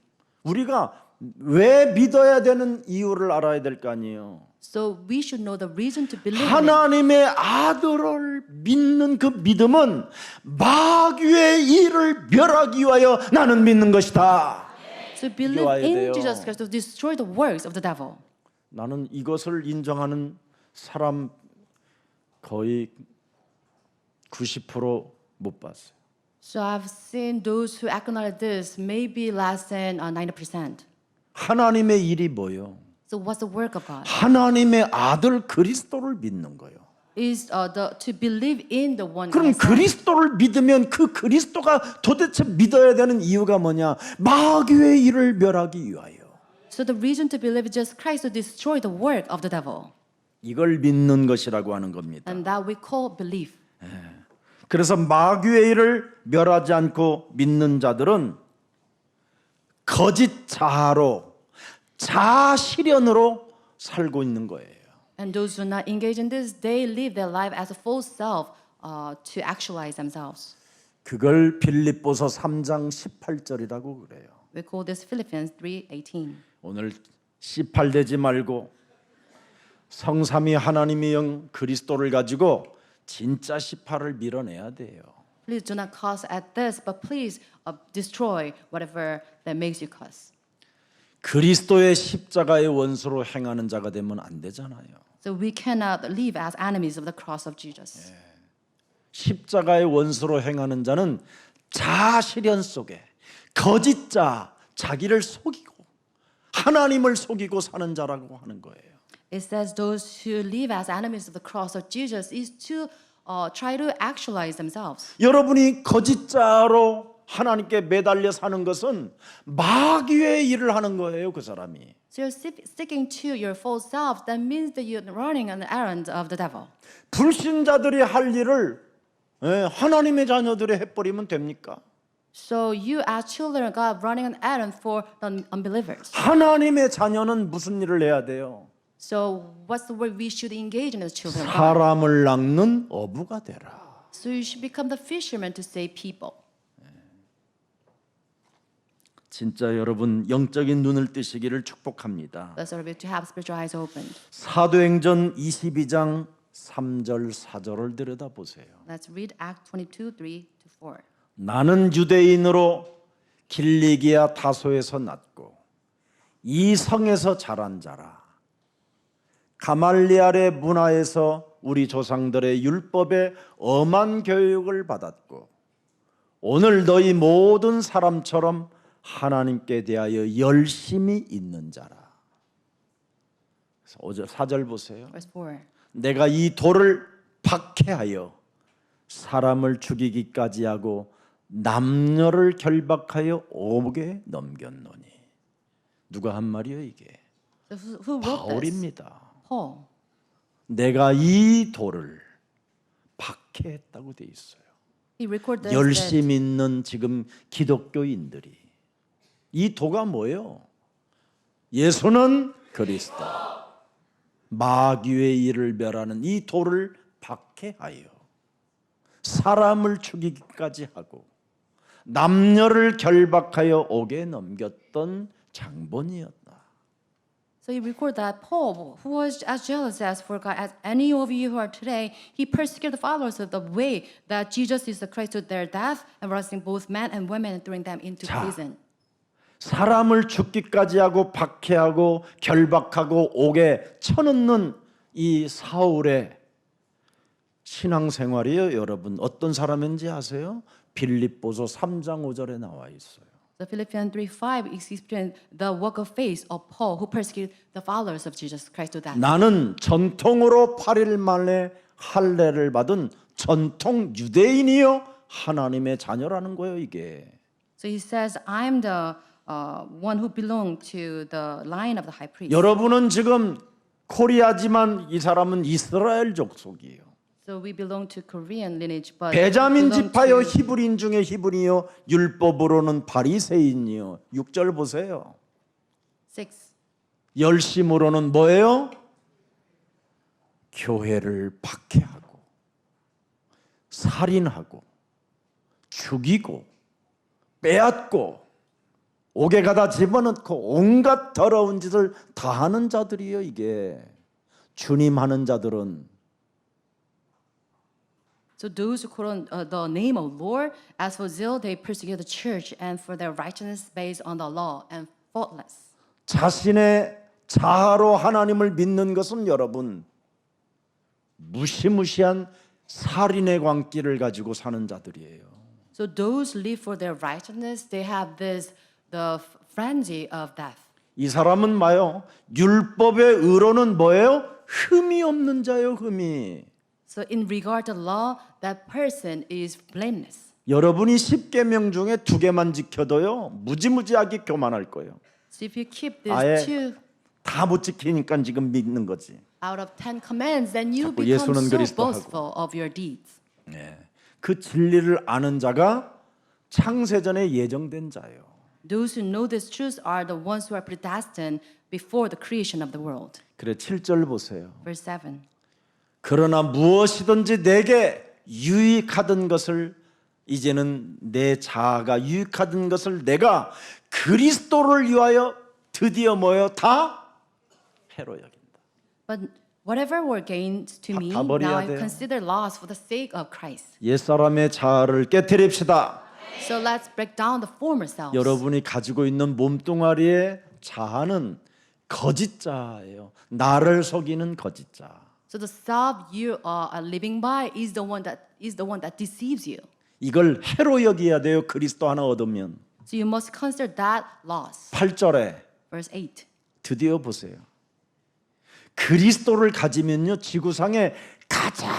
우리가 왜 믿어야 되는 이유를 알아야 될 거 아니에요. So we should know the reason to believe in it. 하나님의 아들을 믿는 그 믿음은 마귀의 일을 멸하기 위하여 나는 믿는 것이다. To believe 이겨와야 in 돼요. Jesus Christ to destroy the works of the devil. 나는 이것을 인정하는 사람 거의 90%못 봤어요. So I've seen those who acknowledge this maybe less than 90%. 하나님의 일이 뭐요? So what's the work of God? 하나님의 아들 그리스도를 믿는 거예요. Is to believe in the one. 그럼 God has sent. 그리스도를 믿으면 그 그리스도가 도대체 믿어야 되는 이유가 뭐냐? 마귀의 일을 멸하기 위하여. So the reason to believe is just Christ to destroy the work of the devil, 이걸 믿는 것이라고 하는 겁니다. and that we call belief. 그래서 마귀의 일을 멸하지 않고 믿는 자들은 거짓 자아로 자아실현으로 살고 있는 거예요. And those who do not engage in this, they live their life as a false self to actualize themselves. 그걸 빌립보서 3장 18절이라고 그래요. We call this Philippians 3:18. 오늘 C8 되지 말고 성삼위 하나님의 영 그리스도를 가지고 진짜 C8을 밀어내야 돼요. Please do not cuss at this, but please destroy whatever that makes you cuss. 그리스도의 십자가의 원수로 행하는 자가 되면 안 되잖아요. So we cannot live as enemies of the cross of Jesus. 십자가의 원수로 행하는 자는 자아실현 속에 거짓자 자기를 속이고 하나님을 속이고 사는 자라고 하는 거예요. It says those who live as enemies of the cross of Jesus is to try to actualize themselves. 여러분이 거짓자로 하나님께 매달려 사는 것은 마귀의 일을 하는 거예요, 그 사람이. So you're sticking to your false self. That means that you're running an errand of the devil. 불신자들이 할 일을 하나님의 자녀들이 해버리면 됩니까? So you as children of God running an errand for the unbelievers. 하나님의 자녀는 무슨 일을 해야 돼요? So what's the word we should engage in as children of God? 사람을 낚는 어부가 되라. So you should become the fisherman to save people. 진짜 여러분 영적인 눈을 뜨시기를 축복합니다. Let's all of you to have spiritual eyes opened. 사도행전 22장 3절 4절을 들여다보세요. Let's read Acts 22:3-4. 나는 유대인으로 길리기아 다소에서 났고 이 성에서 자란 자라. 가말리알의 문화에서 우리 조상들의 율법에 엄한 교육을 받았고 오늘 너희 모든 사람처럼 하나님께 대하여 열심히 있는 자라. 4절 보세요. Verse 4. 내가 이 돌을 박해하여 사람을 죽이기까지 하고 남녀를 결박하여 옥에 넘겼노니. 누가 한 말이요 이게? So who wrote this? 바울입니다. Paul. 내가 이 돌을 박해했다고 돼 있어요. He recorded this. 열심 있는 지금 기독교인들이 이 도가 뭐예요? 예수는 그리스도. 마귀의 일을 멸하는 이 돌을 박해하여 사람을 죽이기까지 하고 남녀를 결박하여 옥에 넘겼던 장본이었다. So he recorded that Paul, who was as jealous as for God as any of you who are today, he persecuted the followers of the way that Jesus is the Christ to their death, embarrassing both men and women and throwing them into 자, prison. 사람을 죽기까지 하고 박해하고 결박하고 옥에 쳐넣는 이 사울의 신앙생활이요, 여러분 어떤 사람인지 아세요? 빌립보서 3장 5절에 나와 있어요. So Philippians 3:5 is explained the work of faith of Paul, who persecuted the followers of Jesus Christ to death. 나는 전통으로 8일 만에 할례를 받은 전통 유대인이요 하나님의 자녀라는 거예요 이게. So he says, I'm the one who belonged to the line of the high priest. 여러분은 지금 코리아지만 이 사람은 이스라엘 족속이에요. So we belong to Korean lineage, but 베자민 belong 지파요 to 히브리인 중에 히브리요 율법으로는 바리새인이요. 6절 보세요. 6. 열심으로는 뭐예요? 교회를 박해하고 살인하고 죽이고 빼앗고 옥에 가다 집어넣고 온갖 더러운 짓을 다 하는 자들이에요 이게. 주님 하는 자들은 So those who call on the name of Lord, as for zeal, they persecute the church, and for their righteousness based on the law and faultless. 자신의 자아로 하나님을 믿는 것은 여러분 무시무시한 살인의 광기를 가지고 사는 자들이에요. So those who live for their righteousness, they have the frenzy of death. 이 사람은 뭐요? 율법의 의로는 뭐예요? 흠이 없는 자요, 흠이. So in regard to law, that person is blameless. 여러분이 10계명 중에 2개만 지켜도요 무지무지하게 교만할 거예요. So if you keep 아예 these two 다 못 지키니까 지금 믿는 거지. out of 10 commands, then you 자꾸 become 예수는 so 그리스도하고. boastful of your deeds. 네. 그 진리를 아는 자가 창세전에 예정된 자예요. Those who know this truth are the ones who are predestined before the creation of the world. 그래 7절 보세요. Verse 7. 그러나 무엇이든지 내게 유익하던 것을 이제는 내 자아가 유익하던 것을 내가 그리스도를 위하여 드디어 뭐요? 다 해로 여긴다. But whatever were gained to me, 다 버려야 now I 돼요. consider loss for the sake of Christ. 옛사람의 자아를 깨트립시다. So let's break down the former selves. 여러분이 가지고 있는 몸뚱아리의 자아는 거짓 자아예요. 나를 속이는 거짓 자아. So the self you are living by is the one that deceives you. 이걸 해로 여겨야 돼요. 그리스도 하나 얻으면. So you must consider that loss. 8절에 Verse 8. 드디어 보세요. 그리스도를 가지면요 지구상에 가장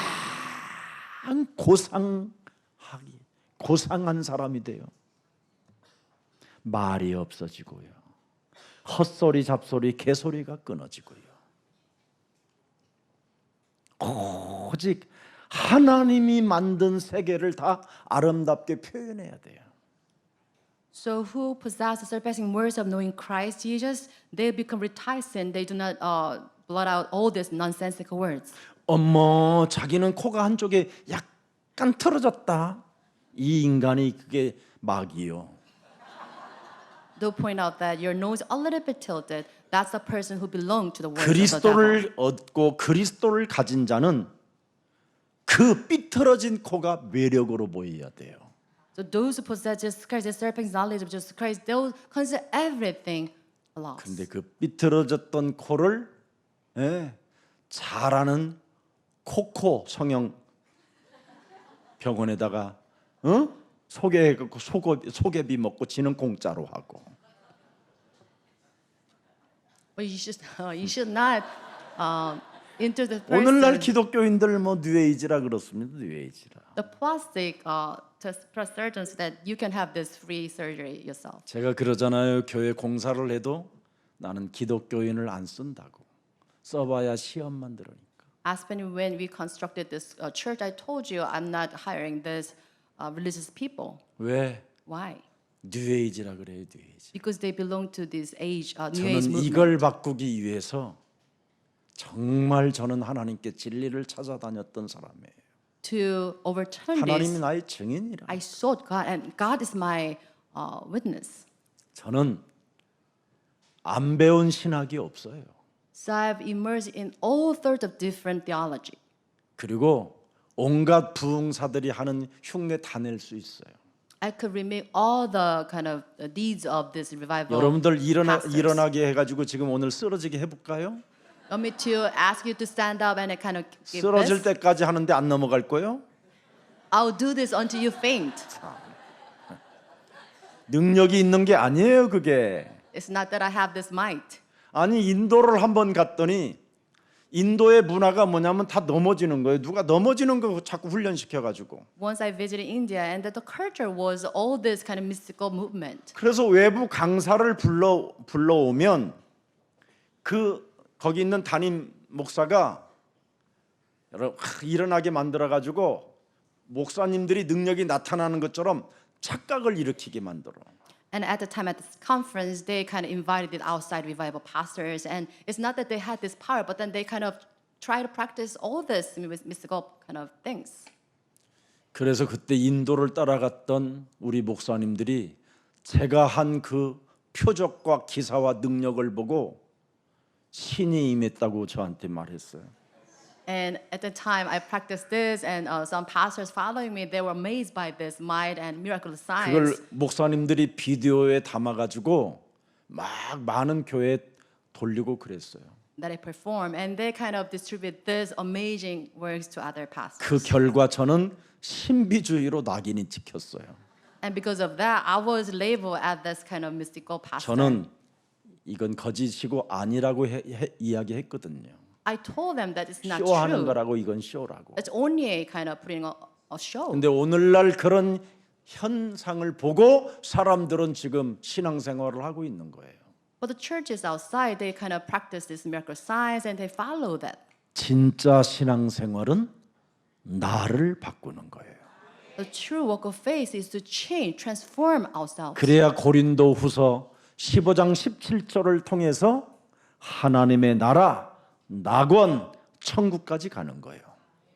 고상한 사람이 돼요. 말이 없어지고요. 헛소리 잡소리 개소리가 끊어지고요. 오직 하나님이 만든 세계를 다 아름답게 표현해야 돼요. So who possess the surpassing words of knowing Christ Jesus, they become reticent. They do not blot out all these nonsensical words. 어머, 자기는 코가 한쪽에 약간 틀어졌다. 이 인간이 그게 마귀요. They'll point out that your nose a little bit tilted. That's the person who belongs to the words of the devil. 그리스도를 얻고 그리스도를 가진 자는 그 삐뚤어진 코가 매력으로 보여야 돼요. So those who possess Jesus Christ, the serpent's knowledge of Jesus Christ, they'll consider everything a loss. 근데 그 삐뚤어졌던 코를 잘하는 코코 성형 병원에다가 소개해갖고 소개비 먹고 지는 공짜로 하고. But you should not into the 오늘날 person. 기독교인들 뭐 뉴에이지라 그렇습니다. 뉴에이지라. The plastic surgeons that you can have this free surgery yourself. 제가 그러잖아요. 교회 공사를 해도 나는 기독교인을 안 쓴다고. 써봐야 시험만 들으니까. As when we constructed this church, I told you I'm not hiring this religious people. 왜? Why? 뉴에이지라 그래요. 뉴에이지. Because they belong to this age, new age 저는 movement. 이걸 바꾸기 위해서 정말 저는 하나님께 진리를 찾아다녔던 사람이에요. To overturn 하나님이 this, 나의 증인이라. I sought God, and God is my witness. 저는 안 배운 신학이 없어요. So I've immersed in all sorts of different theology. 그리고 온갖 부흥사들이 하는 흉내 다 낼 수 있어요. I could remake all the kind of deeds of this revival. 여러분들 pastors. 일어나게 해가지고 지금 오늘 쓰러지게 해볼까요? Want me to ask you to stand up and kind of give 쓰러질 this? 때까지 하는데 안 넘어갈 거예요? I'll do this until you faint. 능력이 있는 게 아니에요, 그게. It's not that I have this might. 아니 인도를 한번 갔더니 인도의 문화가 뭐냐면 다 넘어지는 거예요. 누가 넘어지는 거 자꾸 훈련시켜가지고. Once I visited India, and that the culture was all this kind of mystical movement. 그래서 외부 강사를 불러오면 거기 있는 담임 목사가 일어나게 만들어가지고 목사님들이 능력이 나타나는 것처럼 착각을 일으키게 만들어. And at the time at this conference, they kind of invited the outside revival pastors, and it's not that they had this power, but then they kind of try to practice all this mystical kind of things. 그래서 그때 인도를 따라갔던 우리 목사님들이 제가 한 그 표적과 기사와 능력을 보고 신이 임했다고 저한테 말했어요. And at the time, I practiced this, and some pastors following me, they were amazed by this might and miraculous 그걸 signs. 목사님들이 비디오에 담아가지고 막 많은 교회에 돌리고 그랬어요. That I perform, and they kind of distribute this amazing works to other pastors. 그 결과 저는 신비주의로 낙인이 찍혔어요. And because of that, I was labeled as this kind of mystical pastor. 저는 이건 거짓이고 아니라고 이야기했거든요. I told them that it's not 쇼하는 true. 거라고 이건 쇼라고. It's only a kind of putting a show. 근데 오늘날 그런 현상을 보고 사람들은 지금 신앙생활을 하고 있는 거예요. But the churches outside, they kind of practice this miracle signs and they follow that. 진짜 신앙생활은 나를 바꾸는 거예요. The true walk of faith is to change, transform ourselves. 그래야 고린도후서 15장 17절을 통해서 하나님의 나라, 낙원, 천국까지 가는 거예요.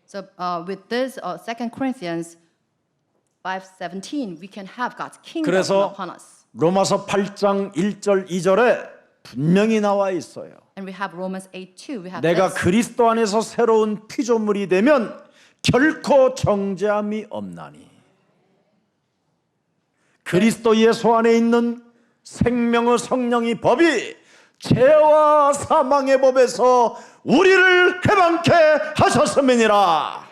So with this, 2 Corinthians 5:17, we can have God's kingdom 그래서 upon us. 로마서 8장 1절 2절에 분명히 나와 있어요. And we have Romans 8:2. We have 내가 this. 그리스도 안에서 새로운 피조물이 되면 결코 정죄함이 없나니. 그리스도 예수 안에 있는 생명의 성령의 법이 죄와 사망의 법에서 우리를 해방케 하셨음이니라.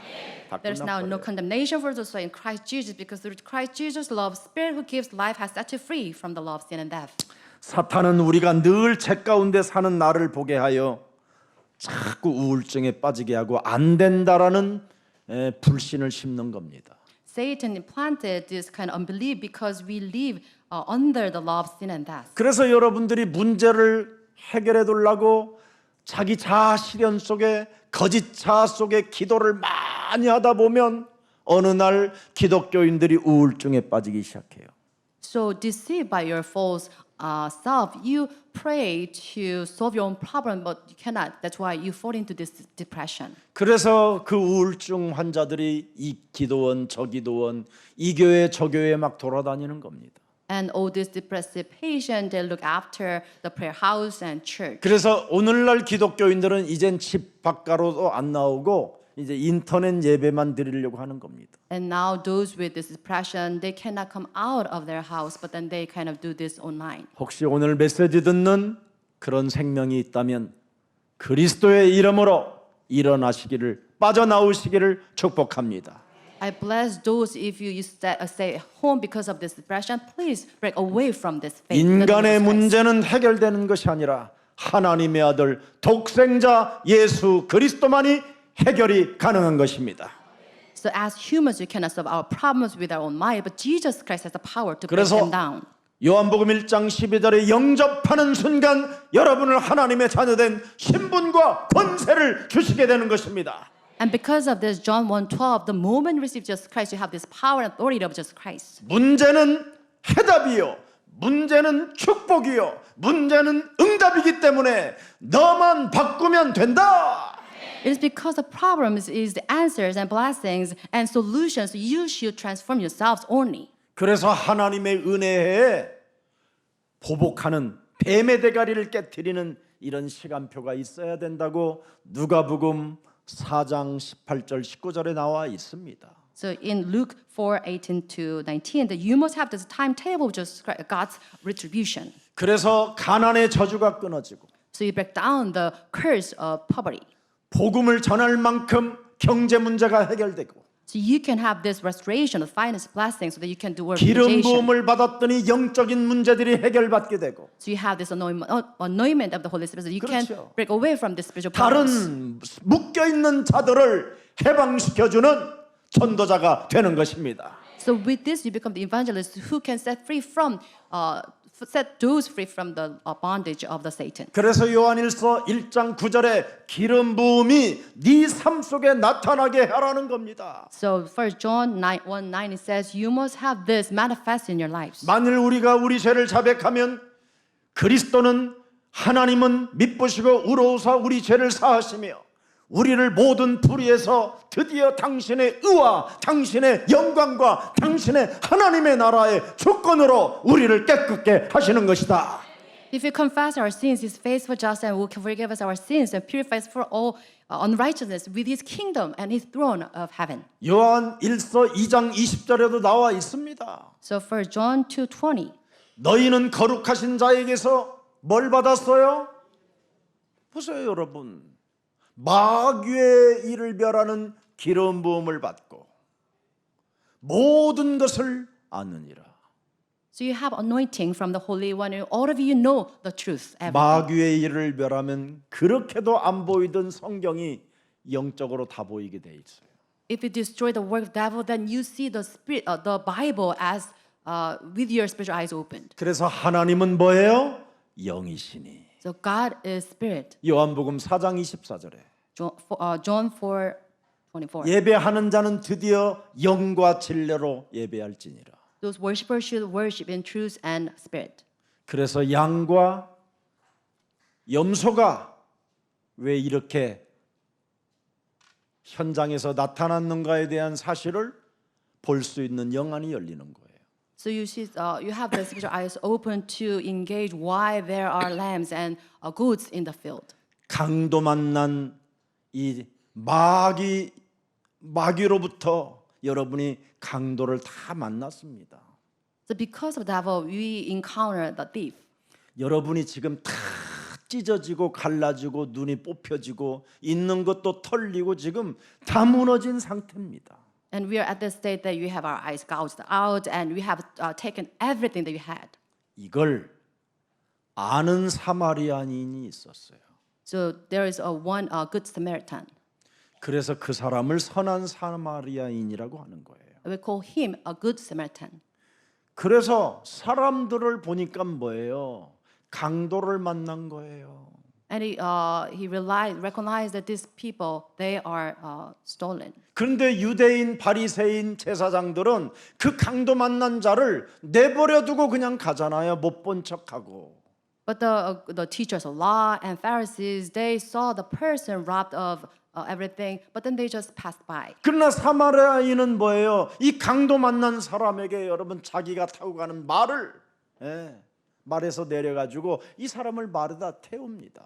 There's now no condemnation for those who are in Christ Jesus, because through Christ Jesus' love, Spirit who gives life has set you free from the law of sin and death. 사탄은 우리가 늘 죄 가운데 사는 나를 보게 하여 자꾸 우울증에 빠지게 하고 안 된다라는 불신을 심는 겁니다. Satan implanted this kind of unbelief because we live under the law of sin and death. 그래서 여러분들이 문제를 해결해 두려고 자기 자아 실현 속에 거짓 자아 속에 기도를 많이 하다 보면 어느 날 기독교인들이 우울증에 빠지기 시작해요. So deceived by your false self, you pray to solve your own problem, but you cannot. That's why you fall into this depression. 그래서 그 우울증 환자들이 이 기도원 저 기도원 이 교회 저 교회 막 돌아다니는 겁니다. And all these depressive patients, they look after the prayer house and church. 그래서 오늘날 기독교인들은 이젠 집 밖으로도 안 나오고 이제 인터넷 예배만 드리려고 하는 겁니다. And now those with this depression, they cannot come out of their house, but then they kind of do this online. 혹시 오늘 메시지 듣는 그런 생명이 있다면 그리스도의 이름으로 일어나시기를 빠져나오시기를 축복합니다. I bless those if you stay at home because of this depression. Please break away from this faith. 인간의 문제는 해결되는 것이 아니라 하나님의 아들 독생자 예수 그리스도만이 해결이 가능한 것입니다. So as humans, we cannot solve our problems with our own might, but Jesus Christ has the power to break 그래서 them down. 요한복음 1장 12절에 영접하는 순간 여러분을 하나님의 자녀된 신분과 권세를 주시게 되는 것입니다. And because of this, John 1:12, the moment you receive Jesus Christ, you have this power and authority of Jesus Christ. 문제는 해답이요. 문제는 축복이요. 문제는 응답이기 때문에 너만 바꾸면 된다. It is because the problems is the answers and blessings and solutions. You should transform yourselves only. 그래서 하나님의 은혜에 보복하는 뱀의 대가리를 깨트리는 이런 시간표가 있어야 된다고 누가복음 4장 18절 19절에 나와 있습니다. So in Luke 4:18-19, that you must have this timetable of just God's retribution. 그래서 가난의 저주가 끊어지고 So you break down the curse of poverty. 복음을 전할 만큼 경제 문제가 해결되고 So you can have this restoration of finance blessing so that you can do work 기름 realization. 부음을 받았더니 영적인 문제들이 해결받게 되고 So you have this anointment of the Holy Spirit so you can 그렇죠. break away from the spiritual problems. 다른 묶여있는 자들을 해방시켜주는 전도자가 되는 것입니다. So with this you become the evangelist who can set those free from the bondage of the Satan. 그래서 요한일서 1장 9절에 기름 부음이 네 삶 속에 나타나게 하라는 겁니다. So 1 John 1:9 it says you must have this manifest in your lives. 만일 우리가 우리 죄를 자백하면 그리스도는 하나님은 미쁘시고 의로우사 우리 죄를 사하시며 우리를 모든 불의에서 드디어 당신의 의와 당신의 영광과 당신의 하나님의 나라의 주권으로 우리를 깨끗게 하시는 것이다. If we confess our sins, He is faithful, just, and will forgive us our sins and purify us for all unrighteousness with His kingdom and His throne of heaven. 요한 1서 2장 20절에도 나와 있습니다. So 1 John 2:20. 너희는 거룩하신 자에게서 뭘 받았어요? 보세요, 여러분. 마귀의 일을 멸하는 기름 부음을 받고 모든 것을 아느니라. So you have anointing from the Holy One, and all of you know the truth. Everything. 마귀의 일을 멸하면 그렇게도 안 보이던 성경이 영적으로 다 보이게 돼 있어요. If you destroy the work of the devil, then you see the Bible as with your spiritual eyes opened. 그래서 하나님은 뭐예요? 영이시니. So God is spirit. 요한복음 4장 24절에 John 4:24. 예배하는 자는 드디어 영과 진리로 예배할지니라. Those worshipers should worship in truth and spirit. 그래서 양과 염소가 왜 이렇게 현장에서 나타났는가에 대한 사실을 볼 수 있는 영안이 열리는 거예요. So you see, you have the spiritual eyes open to engage why there are lambs and goats in the field. 강도 만난 이 마귀로부터 여러분이 강도를 다 만났습니다. So because of the devil, we encounter the thief. 여러분이 지금 다 찢어지고 갈라지고 눈이 뽑혀지고 있는 것도 털리고 지금 다 무너진 상태입니다. And we are at the state that we have our eyes gouged out and we have taken everything that we had. 이걸 아는 사마리아인이 있었어요. So there is one good Samaritan. 그래서 그 사람을 선한 사마리아인이라고 하는 거예요. We call him a good Samaritan. 그래서 사람들을 보니까 뭐예요? 강도를 만난 거예요. And he recognized that these people, they are stolen. 그런데 유대인, 바리새인, 제사장들은 그 강도 만난 자를 내버려 두고 그냥 가잖아요. 못 본 척하고. But the teachers of law and Pharisees, they saw the person robbed of everything, but then they just passed by. 그러나 사마리아인은 뭐예요? 이 강도 만난 사람에게 여러분 자기가 타고 가는 말을 말에서 내려가지고 이 사람을 말에다 태웁니다.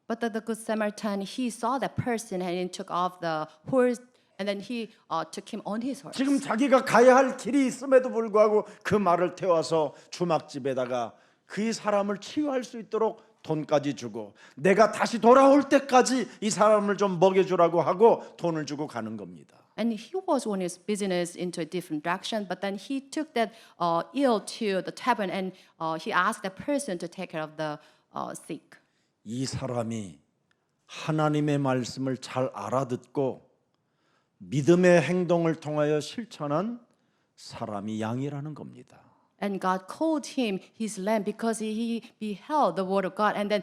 But the good Samaritan, he saw that person and he took off the horse and then he took him on his horse. 지금 자기가 가야 할 길이 있음에도 불구하고 그 말을 태워서 주막집에다가 그 사람을 치유할 수 있도록 돈까지 주고 내가 다시 돌아올 때까지 이 사람을 좀 먹여주라고 하고 돈을 주고 가는 겁니다. And he was on his business into a different direction, but then he took that ill to the tavern and he asked the person to take care of the sick. 이 사람이 하나님의 말씀을 잘 알아듣고 믿음의 행동을 통하여 실천한 사람이 양이라는 겁니다. And God called him his lamb because he beheld the word of God and then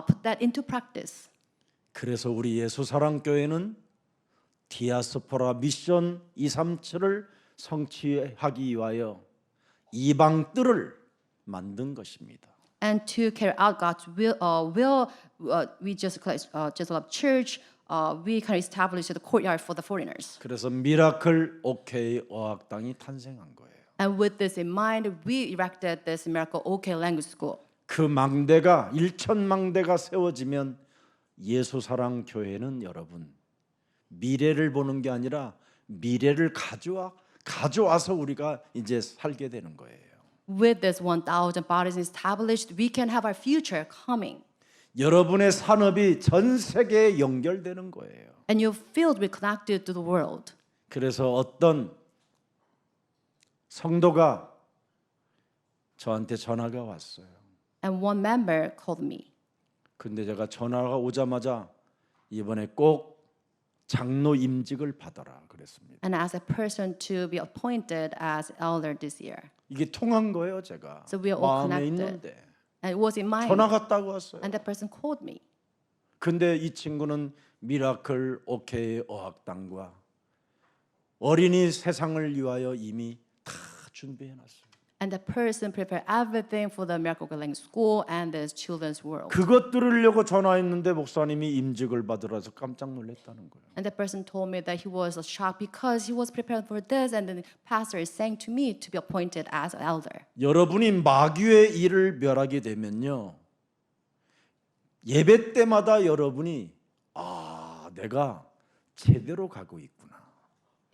put that into practice. 그래서 우리 예수사랑교회는 디아스포라 미션 237을 성취하기 위하여 이방들을 만든 것입니다. And to carry out God's we just love church. We can establish the courtyard for the foreigners. 그래서 미라클 오케이 어학당이 탄생한 거예요. And with this in mind, we erected this Miracle OK Language School. 그 망대가 1,000망대가 세워지면 예수사랑 교회는 여러분 미래를 보는 게 아니라 미래를 가져와서 우리가 이제 살게 되는 거예요. With this 1,000 bodies established, we can have our future coming. 여러분의 산업이 전 세계에 연결되는 거예요. And your field will be connected to the world. 그래서 어떤 성도가 저한테 전화가 왔어요. And one member called me. 근데 제가 전화가 오자마자 이번에 꼭 장로 임직을 받아라 그랬습니다. And asked a person to be appointed as elder this year. 이게 통한 거예요, 제가. So we are all 마음에 connected. 있는데 And it was in my 전화가 딱 왔어요. And that person called me. 근데 이 친구는 미라클 오케이 어학당과 어린이 세상을 위하여 이미 다 준비해 놨어요. And that person prepared everything for the Miracle Language School and this children's world. 그것 들으려고 전화했는데 목사님이 임직을 받으라서 깜짝 놀랐다는 거예요. And that person told me that he was shocked because he was prepared for this, and then the pastor is saying to me to be appointed as an elder. 여러분이 마귀의 일을 멸하게 되면요, 예배 때마다 여러분이 내가 제대로 가고 있구나.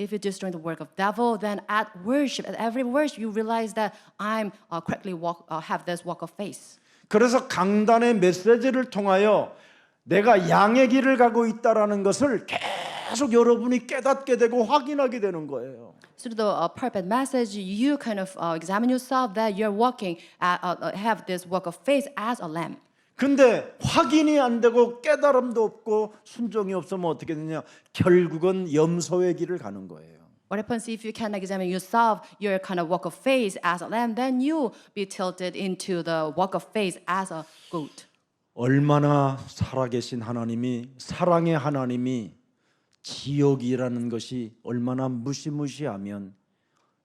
If you're just doing the work of devil, then at worship, at every worship, you realize that I'm correctly have this walk of faith. 그래서 강단의 메시지를 통하여 내가 양의 길을 가고 있다라는 것을 계속 여러분이 깨닫게 되고 확인하게 되는 거예요. Through the pulpit message, you kind of examine yourself that you're walking, have this walk of faith as a lamb. 근데 확인이 안 되고 깨달음도 없고 순종이 없으면 어떻게 되냐? 결국은 염소의 길을 가는 거예요. What happens if you can examine yourself, your kind of walk of faith as a lamb, then you be tilted into the walk of faith as a goat. 얼마나 살아계신 하나님이, 사랑의 하나님이 지옥이라는 것이 얼마나 무시무시하면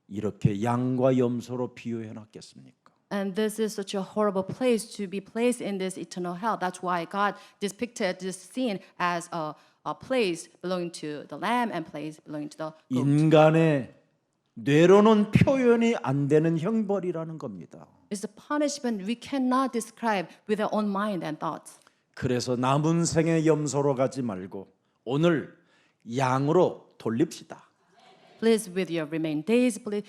이렇게 양과 염소로 비유해 놨겠습니까? And this is such a horrible place to be placed in this eternal hell. That's why God depicted this scene as a place belonging to the lamb and place belonging to the goat. 인간의 뇌로는 표현이 안 되는 형벌이라는 겁니다. It's a punishment we cannot describe with our own mind and thoughts. 그래서 남은 생의 염소로 가지 말고 오늘 양으로 돌립시다. Please, with your remaining days, please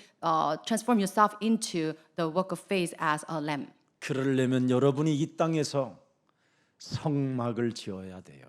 transform yourself into the work of faith as a lamb. 그러려면 여러분이 이 땅에서 성막을 지어야 돼요.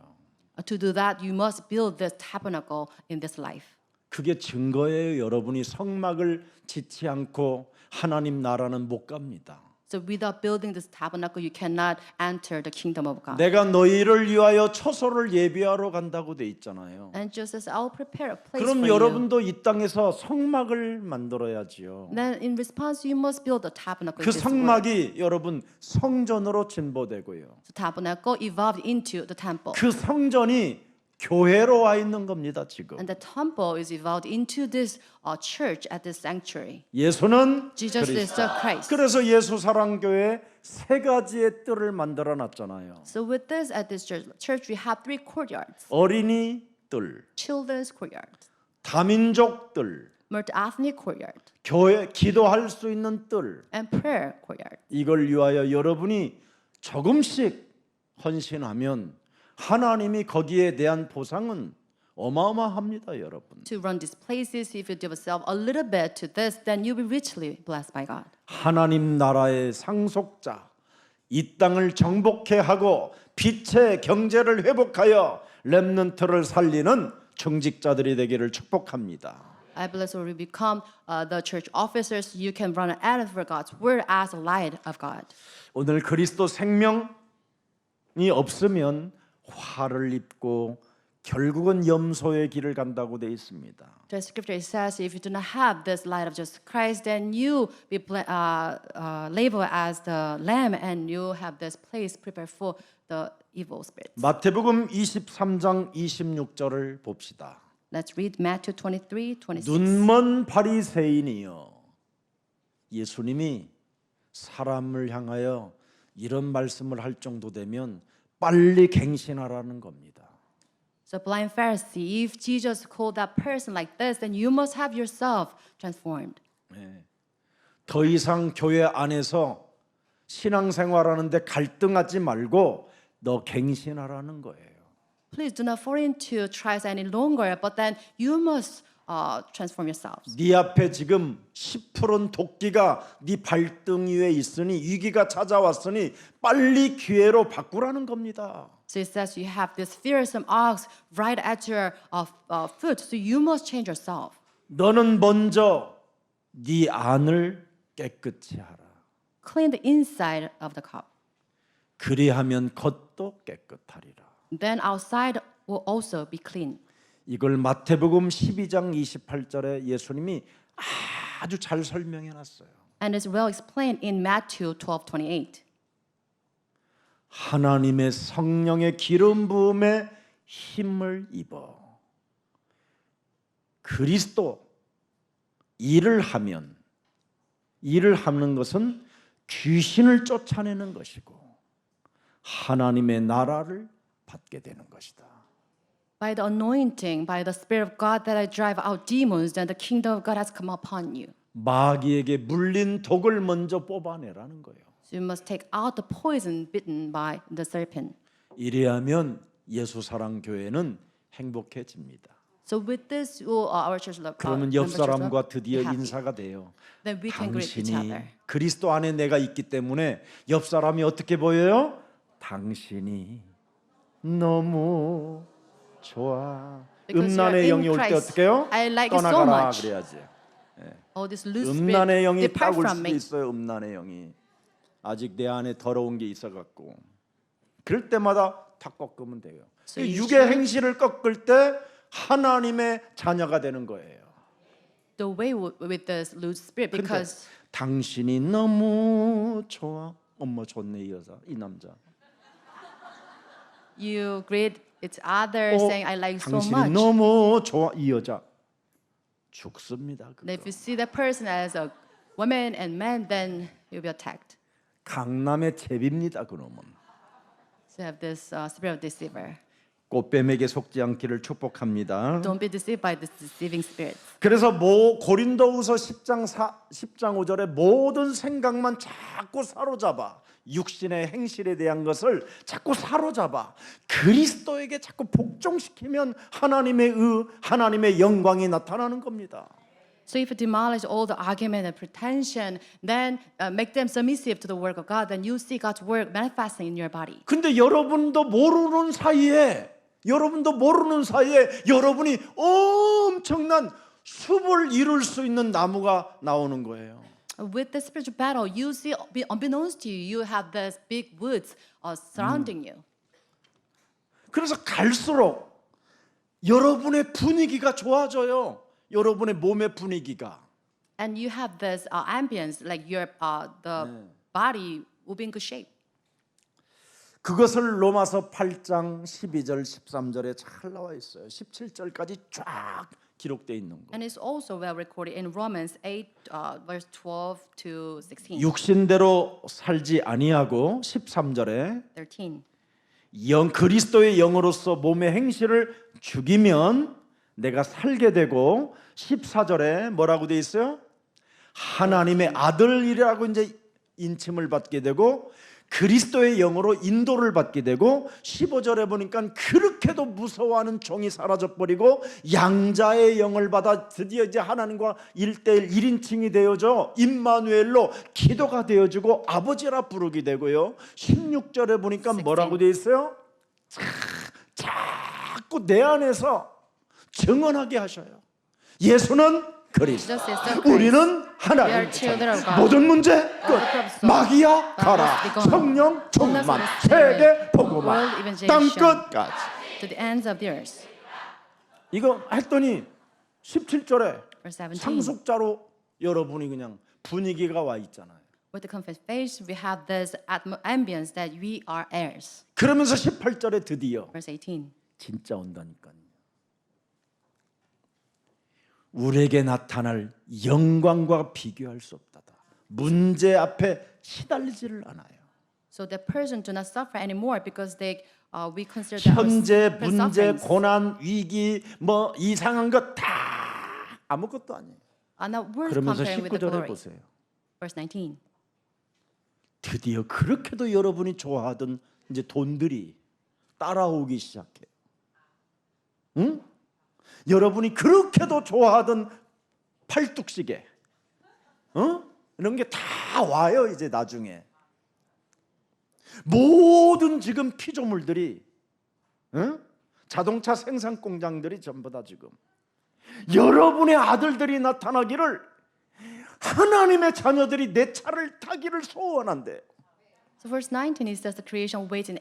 To do that, you must build this tabernacle in this life. 그게 증거예요. 여러분이 성막을 짓지 않고 하나님 나라는 못 갑니다. So without building this tabernacle, you cannot enter the kingdom of God. 내가 너희를 위하여 처소를 예비하러 간다고 돼 있잖아요. And just as I'll prepare a place 그럼 for 여러분도 이 땅에서 성막을 만들어야지요. you, then in response, you must build a tabernacle. 그 in this world. 성막이 여러분 성전으로 진보되고요. The tabernacle evolved into the temple. 그 성전이 교회로 와 있는 겁니다, 지금. And the temple is evolved into this church at this sanctuary. 예수는 Jesus is the Christ. 그래서 예수 사랑교회 세 가지의 뜰을 만들어 놨잖아요. So with this, at this church, we have three courtyards. 어린이 뜰, Children's courtyard, 다민족 뜰, multi-ethnic courtyard, 교회 기도할 수 있는 뜰. and prayer courtyard. 이걸 위하여 여러분이 조금씩 헌신하면 하나님이 거기에 대한 보상은 어마어마합니다, 여러분. To run these places, if you give yourself a little bit to this, then you'll be richly blessed by God. 하나님 나라의 상속자, 이 땅을 정복해 하고 빛의 경제를 회복하여 렘넌트를 살리는 청직자들이 되기를 축복합니다. I bless you will become the church officers. You can run an ad for God's word as a light of God. 오늘 그리스도 생명 없으면 화를 입고 결국은 염소의 길을 간다고 되어 있습니다. The scripture it says, if you do not have this light of Jesus Christ, then you be labeled as the lamb, and you have this place prepared for the evil spirits. 마태복음 23장 26절을 봅시다. Let's read Matthew 23:26. 눈먼 바리새인이여. 예수님이 사람을 향하여 이런 말씀을 할 정도 되면 빨리 갱신하라는 겁니다. So blind Pharisee, if Jesus called that person like this, then you must have yourself transformed. 더 이상 교회 안에서 신앙생활하는데 갈등하지 말고 너 갱신하라는 거예요. Please do not fall into trials any longer, but then you must transform yourselves. 네 앞에 지금 10푸른 도끼가 네 발등 위에 있으니 위기가 찾아왔으니 빨리 기회로 바꾸라는 겁니다. So it says you have this fearsome ox right at your foot, so you must change yourself. 너는 먼저 네 안을 깨끗이 하라. Clean the inside of the cup. 그리하면 겉도 깨끗하리라. Then outside will also be clean. 이걸 마태복음 12장 28절에 예수님이 아주 잘 설명해 놨어요. And it's well explained in Matthew 12:28. 하나님의 성령의 기름 부음에 힘을 입어 그리스도 일을 하는 것은 귀신을 쫓아내는 것이고 하나님의 나라를 받게 되는 것이다. By the anointing, by the Spirit of God that I drive out demons, then the kingdom of God has come upon you. 마귀에게 물린 독을 먼저 뽑아내라는 거예요. So you must take out the poison bitten by the serpent. 이래야면 예수사랑 교회는 행복해집니다. So with this, our church 그러면 옆 사람과 드디어 인사가 돼요. Then we can greet each 당신이 other. 그리스도 안에 내가 있기 때문에 옆 사람이 어떻게 보여요? 당신이 너무 좋아. Because you are 음란의 in 영이 올 때 Christ. 어떻게 해요? I like it so 떠나가라 much. 그래야지. Oh, this loose 음란의 spirit, 영이 depart 딱 올 from 수도 me. 있어요. 음란의 영이 아직 내 안에 더러운 게 있어갖고 그럴 때마다 다 꺾으면 돼요. So you 육의 행실을 꺾을 때 하나님의 자녀가 되는 거예요. The way with this loose spirit, 근데 because 당신이 너무 좋아. 엄마 좋네 이 여자, 이 남자. you greet each other saying, I like you so 당신이 much. 너무 좋아 이 여자. 죽습니다. And if you see that person as a woman and man, then you'll be attacked. 강남의 제비입니다. 그놈은. So you have this spirit of deceiver. 꽃뱀에게 속지 않기를 축복합니다. Don't be deceived by this deceiving spirit. 그래서 고린도후서 10장 5절에 모든 생각만 자꾸 사로잡아 육신의 행실에 대한 것을 자꾸 사로잡아 그리스도에게 자꾸 복종시키면 하나님의 영광이 나타나는 겁니다. So if you demolish all the argument and pretension, then make them submissive to the work of God, then you see God's work manifesting in your body. 근데 여러분도 모르는 사이에 여러분이 엄청난 숲을 이룰 수 있는 나무가 나오는 거예요. With the spiritual battle, you see, unbeknownst to you, you have this big woods surrounding you. 그래서 갈수록 여러분의 분위기가 좋아져요. 여러분의 몸의 분위기가. And you have this ambience, like your the body will be in good shape. 그것을 로마서 8장 12절 13절에 잘 나와 있어요. 17절까지 쫙 기록되어 있는 거. And it's also well recorded in Romans 8, verse 12 to 16. 육신대로 살지 아니하고 13절에 13. 그리스도의 영으로서 몸의 행실을 죽이면 내가 살게 되고 14절에 뭐라고 돼 있어요? 하나님의 아들이라고 이제 인침을 받게 되고 그리스도의 영으로 인도를 받게 되고 15절에 보니까 그렇게도 무서워하는 종이 사라져 버리고 양자의 영을 받아 드디어 이제 하나님과 1:1 1인칭이 되어져 임마누엘로 기도가 되어지고 아버지라 부르게 되고요. 16절에 보니까 뭐라고 돼 있어요? 자꾸 내 안에서 증언하게 하셔요. 예수는 그리스도. Jesus is the Christ. 우리는 We are 하나님. children of God. 모든 문제 끝. the problems solved. 마귀야 가라. Must be gone. 성령 충만. Fullness of the 세계 Spirit. 복음화. World 땅 evangelization. 끝까지. To the ends of the earth. 이거 했더니 17절에 Verse 17. 상속자로 여러분이 그냥 분위기가 와 있잖아요. With the confession, we have this ambience that we are heirs. 그러면서 18절에 드디어 Verse 18. 진짜 온다니까요. 우리에게 나타날 영광과 비교할 수 없다다. 문제 앞에 시달리지를 않아요. So the person do not suffer anymore because we consider that 현재 our 문제, sufferings 고난, 위기, 뭐 이상한 것 다 아무것도 아니에요. are not worth 그러면서 comparing with the 19절에 glory. 보세요. Verse 19. 드디어 그렇게도 여러분이 좋아하던 이제 돈들이 따라오기 시작해요. 응? 여러분이 그렇게도 좋아하던 팔뚝시계, 이런 게 다 와요 이제 나중에. 모든 지금 피조물들이, 자동차 생산 공장들이 전부 다 지금 여러분의 아들들이 나타나기를, 하나님의 자녀들이 내 차를 타기를 소원한대. So verse 19 it says the creation waits in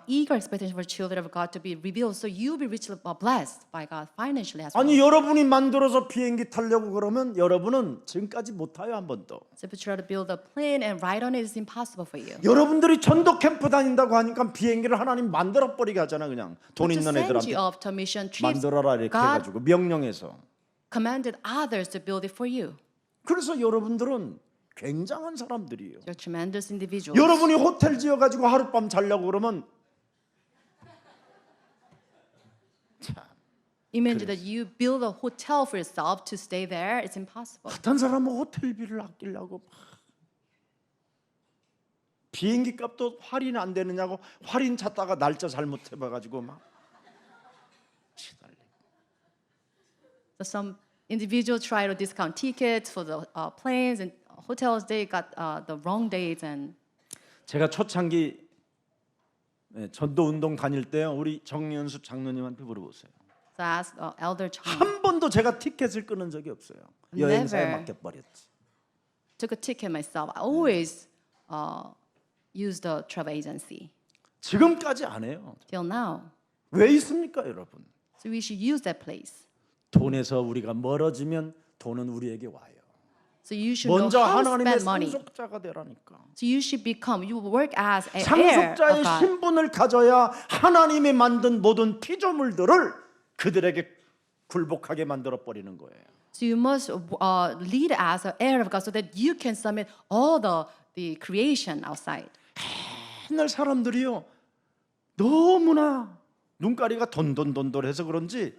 eager expectation for children of God to be revealed. So you'll be richly blessed by God financially as well. 아니 여러분이 만들어서 비행기 타려고 그러면 여러분은 지금까지 못 타요 한 번도. So if you try to build a plane and ride on it, it's impossible for you. 여러분들이 전도 캠프 다닌다고 하니까 비행기를 하나님 만들어 버리게 하잖아. 그냥 돈 But to 있는 send 애들한테 you off to mission trips, 만들어라 이렇게 God 해가지고 명령해서. commanded others to build it for you. 그래서 여러분들은 굉장한 사람들이에요. You're tremendous individuals. 여러분이 호텔 지어가지고 하룻밤 자려고 그러면 참 Imagine that you build a hotel for yourself to stay there. It's impossible. 어떤 사람은 호텔비를 아끼려고 막 비행기 값도 할인 안 되느냐고 할인 찾다가 날짜 잘못해봐가지고 막 시달리고. So some individuals try to discount tickets for the planes and hotels. They got the wrong dates and 제가 초창기 전도 운동 다닐 때요, 우리 정연수 장로님한테 물어보세요. so I asked Elder Chong. 한 번도 제가 티켓을 끊은 적이 없어요. 여행사에 Never. 맡겨버렸지. Took a ticket myself. I always use the travel agency 지금까지 안 해요. till now. 왜 있습니까, 여러분? So we should use that place. 돈에서 우리가 멀어지면 돈은 우리에게 와요. So you should know 먼저 how to 하나님의 spend money. 상속자가 되라니까. So you should become. You will work as an heir of 상속자의 God. 신분을 가져야 하나님이 만든 모든 피조물들을 그들에게 굴복하게 만들어 버리는 거예요. So you must lead as an heir of God, so that you can submit all the creation outside. 옛날 사람들이요, 너무나 눈가리가 돈돈돈돈해서 그런지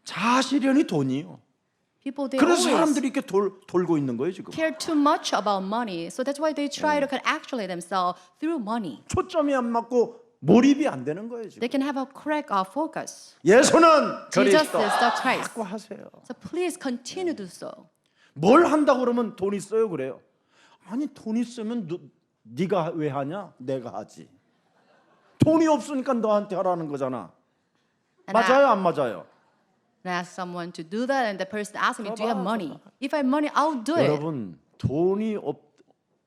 자시련이 돈이요. People they 그래서 always 사람들이 이렇게 돌고 있는 거예요 지금. care too much about money. So that's why they try to actualize themselves through money. 초점이 안 맞고 몰입이 안 되는 거예요 지금. They can have a correct focus. 예수는 Jesus 그리스도 is the Christ. 자꾸 하세요. So please continue to do so. 뭘 한다고 그러면 돈 있어요 그래요. 아니 돈 있으면 네가 왜 하냐? 내가 하지. 돈이 없으니까 너한테 하라는 거잖아. And 맞아요 안 맞아요? I ask someone to do that, and the person asks me, "Do you have money?" If I have money, I'll do it. 여러분 돈이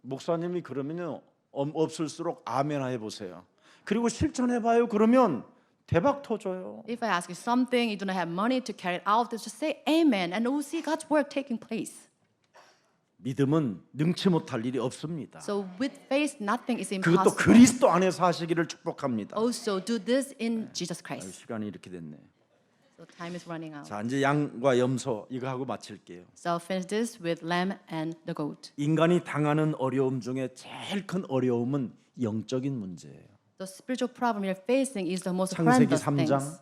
목사님이 그러면요 없을수록 아멘 해보세요. 그리고 실천해봐요. 그러면 대박 터져요. If I ask you something, you do not have money to carry it out, just say Amen, and we'll see God's work taking place. 믿음은 능치 못할 일이 없습니다. So with faith, nothing is 그것도 impossible. 그리스도 안에서 하시기를 축복합니다. Also, do this in Jesus Christ. 시간이 이렇게 됐네. So time is running out. 자 이제 양과 염소 이거 하고 마칠게요. So I'll finish this with lamb and the goat. 인간이 당하는 어려움 중에 제일 큰 어려움은 영적인 문제예요. The spiritual problem you're facing is the most 창세기 horrendous 3장 things.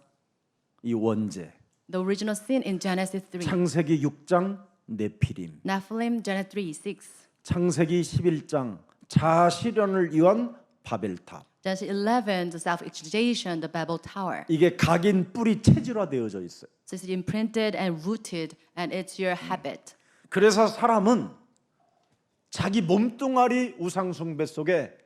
이 원죄, The original sin in Genesis 3. 창세기 6장 네피림, Nephilim, Genesis 3, 6. 창세기 11장 자아실현을 위한 바벨탑. Genesis 11, the self-exaltation, the Babel Tower. 이게 각인 뿌리 체질화되어져 있어요. So it's imprinted and rooted, and it's your habit. 그래서 사람은 자기 몸뚱아리 우상숭배 속에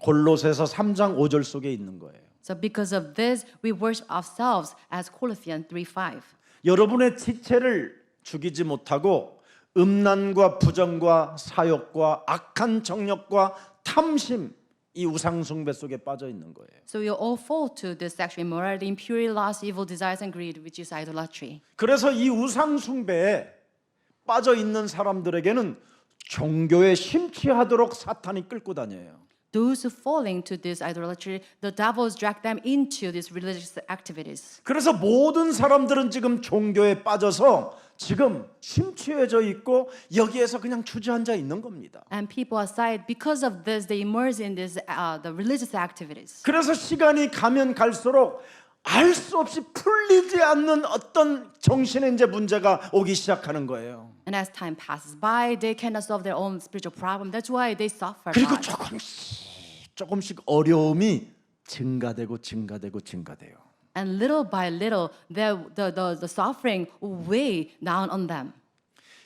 골로새서 3장 5절 속에 있는 거예요. So because of this, we worship ourselves as Colossians 3:5. 여러분의 지체를 죽이지 못하고 음란과 부정과 사욕과 악한 정욕과 탐심, 이 우상 숭배 속에 빠져 있는 거예요. So we all fall to this sexual immorality, impurity, lust, evil desires, and greed, which is idolatry. 그래서 이 우상 숭배에 빠져 있는 사람들에게는 종교에 심취하도록 사탄이 끌고 다녀요. Those who fall into this idolatry, the devils drag them into these religious activities. 그래서 모든 사람들은 지금 종교에 빠져서 지금 심취해져 있고 여기에서 그냥 주저앉아 있는 겁니다. And people aside, because of this, they immerse in this the religious activities. 그래서 시간이 가면 갈수록 알 수 없이 풀리지 않는 어떤 정신의 이제 문제가 오기 시작하는 거예요. And as time passes by, they cannot solve their own spiritual problem. That's why they suffer. 그리고 God. 조금씩 어려움이 증가되고 증가돼요. And little by little, the suffering will weigh down on them.